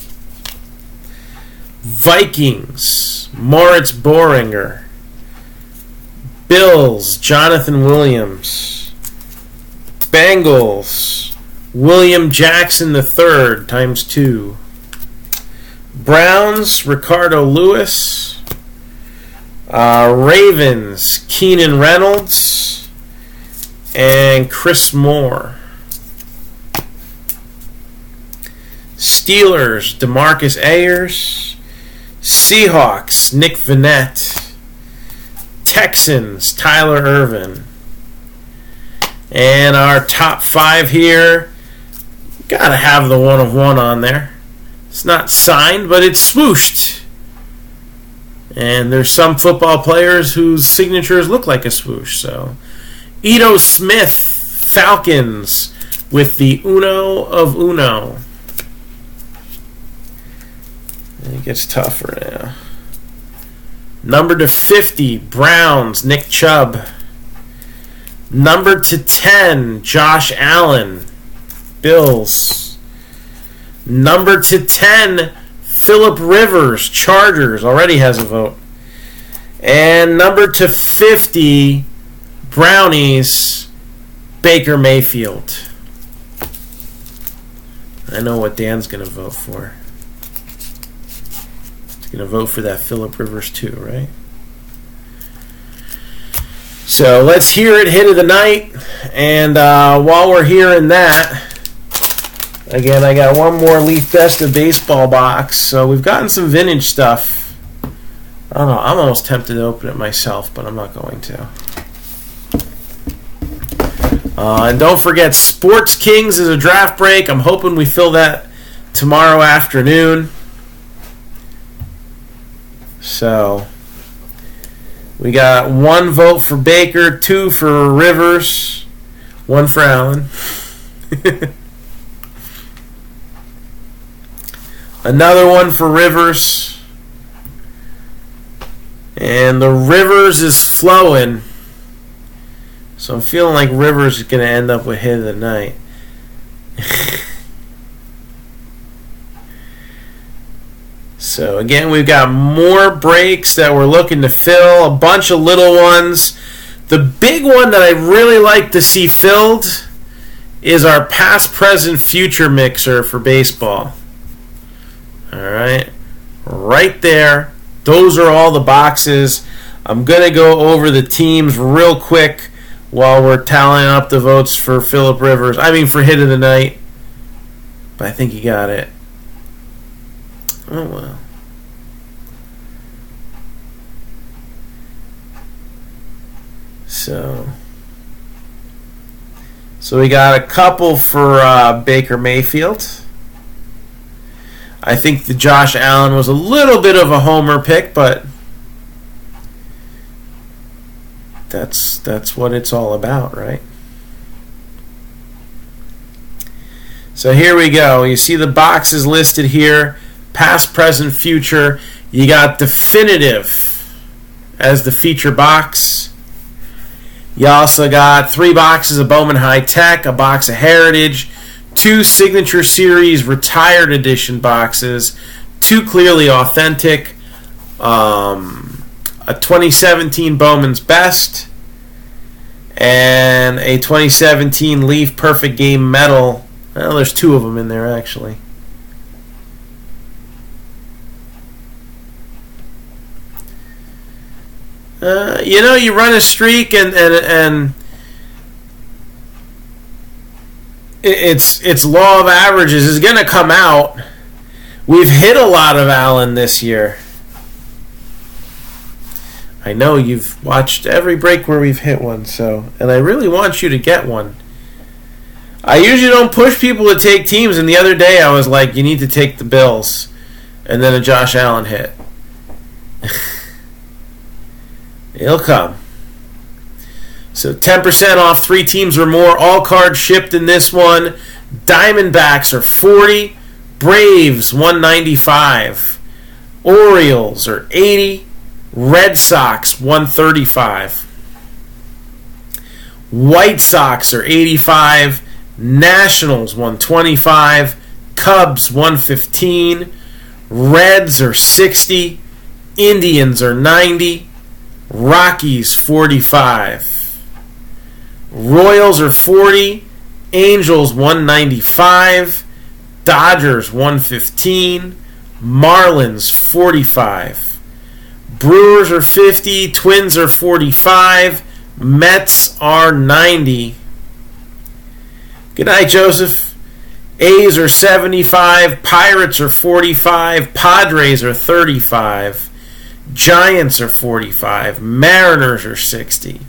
Vikings, Moritz Boringer. Bills, Jonathan Williams. Bengals, William Jackson III times 2. Browns, Ricardo Lewis. Ravens, Keenan Reynolds. And Chris Moore. Steelers, DeMarcus Ayers. Seahawks, Nick Vannett. Texans, Tyler Irvin. And our top 5 here, gotta have the 1 of 1 on there. It's not signed, but it's swooshed. And there's some football players whose signatures look like a swoosh. So, Ito Smith, Falcons, with the Uno of Uno. And it gets tougher now. Number to 50, Browns, Nick Chubb. Number to 10, Josh Allen, Bills. Number to 10, Phillip Rivers, Chargers, already has a vote. And number to 50, Brownies, Baker Mayfield. I know what Dan's going to vote for. He's going to vote for that Phillip Rivers too, right? So let's hear it, hit of the night. And while we're hearing that, again, I got one more Leaf Best of Baseball box. So we've gotten some vintage stuff. I don't know. I'm almost tempted to open it myself, but I'm not going to. And don't forget, Sports Kings is a draft break. I'm hoping we fill that tomorrow afternoon. So we got 1 vote for Baker, 2 for Rivers, 1 for Allen. Another 1 for Rivers. And the Rivers is flowing. So I'm feeling like Rivers is going to end up with hit of the night. So again, we've got more breaks that we're looking to fill. A bunch of little ones. The big one that I really like to see filled is our past, present, future mixer for baseball. Alright. Right there. Those are all the boxes. I'm going to go over the teams real quick while we're tallying up the votes for Phillip Rivers. I mean for hit of the night. But I think he got it. Oh well. So So we got a couple for Baker Mayfield. I think the Josh Allen was a little bit of a homer pick, but that's what it's all about, right? So here we go. You see the boxes listed here, past, present, future. You got definitive as the feature box. You also got 3 boxes of Bowman High Tech, a box of Heritage, 2 Signature Series Retired Edition boxes, 2 Clearly Authentic, a 2017 Bowman's Best, and a 2017 Leaf Perfect Game Medal. Well, there's 2 of them in there, actually. You run a streak, and it's law of averages is going to come out. We've hit a lot of Allen this year. I know you've watched every break where we've hit one, and I really want you to get one. I usually don't push people to take teams, and the other day I was like, you need to take the Bills, and then a Josh Allen hit. It'll come. So 10% off 3 teams or more. All cards shipped in this one. Diamondbacks are 40. Braves 195. Orioles are 80. Red Sox 135. White Sox are 85. Nationals 125. Cubs 115. Reds are 60. Indians are 90. Rockies 45. Royals are 40. Angels 195. Dodgers 115. Marlins 45. Brewers are 50. Twins are 45. Mets are 90. Good night, Joseph. A's are 75. Pirates are 45. Padres are 35. Giants are 45. Mariners are 60.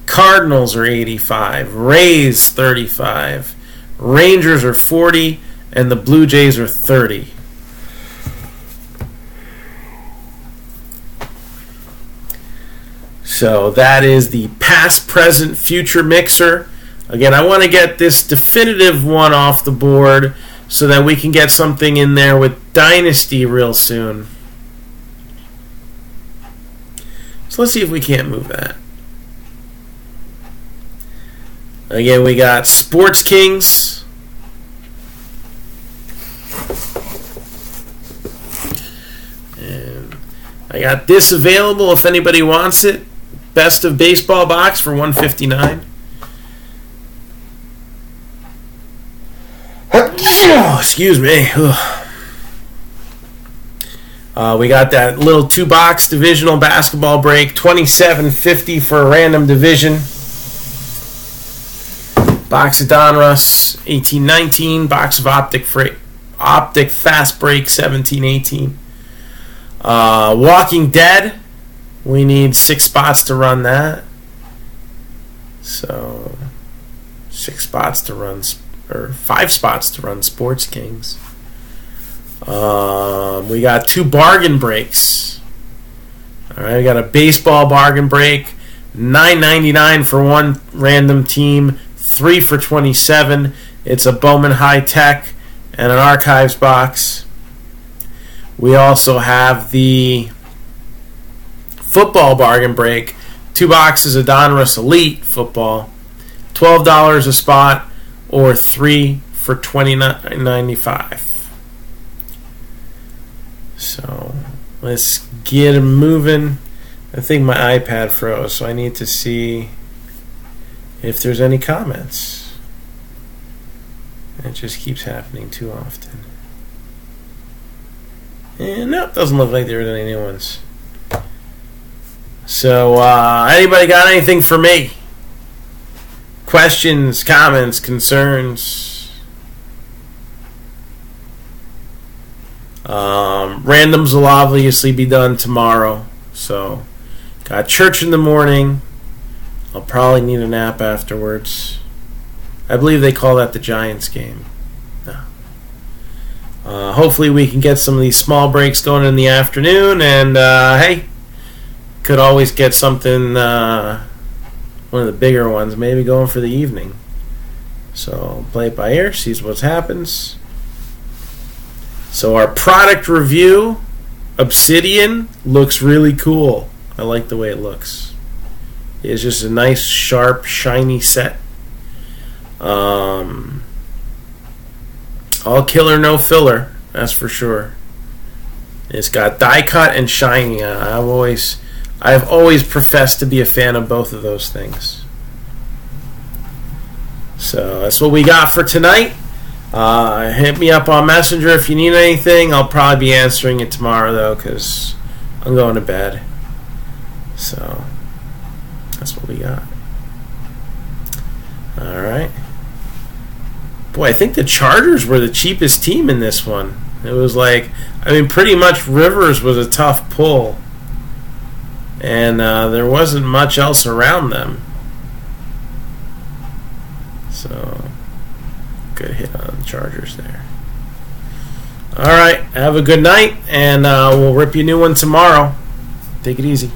Cardinals are 85. Rays 35. Rangers are 40. And the Blue Jays are 30. So that is the past, present, future mixer. Again, I want to get this definitive one off the board so that we can get something in there with Dynasty real soon. So let's see if we can't move that. Again, we got Sports Kings. And I got this available if anybody wants it. Best of Baseball box for $159. Excuse me. We got that little 2-box divisional basketball break, $27.50 for a random division. Box of Donruss, $18.19. Box of Optic Fast Break, $17.18. Walking Dead, we need 6 spots to run that. So 6 spots to run, or 5 spots to run Sports Kings. We got 2 bargain breaks. All right, we got a baseball bargain break, $9.99 for 1 random team, 3 for $27. It's a Bowman High Tech and an Archives box. We also have the football bargain break, 2 boxes of Donruss Elite football, $12 a spot, or 3 for $29.95. So let's get it moving. I think my iPad froze, so I need to see if there's any comments. It just keeps happening too often. And nope, doesn't look like there's any new ones. So anybody got anything for me? Questions, comments, concerns? Randoms will obviously be done tomorrow. So, got church in the morning. I'll probably need a nap afterwards. I believe they call that the Giants game. No. Hopefully we can get some of these small breaks going in the afternoon, and hey, could always get something, one of the bigger ones, maybe going for the evening. So play it by ear, sees what happens. So our product review, Obsidian, looks really cool. I like the way it looks. It's just a nice, sharp, shiny set. All killer, no filler. That's for sure. It's got die cut and shiny. I've always professed to be a fan of both of those things. So that's what we got for tonight. Hit me up on Messenger if you need anything. I'll probably be answering it tomorrow though, because I'm going to bed. So that's what we got. Alright. Boy, I think the Chargers were the cheapest team in this one. It was like, I mean, pretty much Rivers was a tough pull. And there wasn't much else around them. So, good hit on the Chargers there. Alright, have a good night, and we'll rip you a new one tomorrow. Take it easy.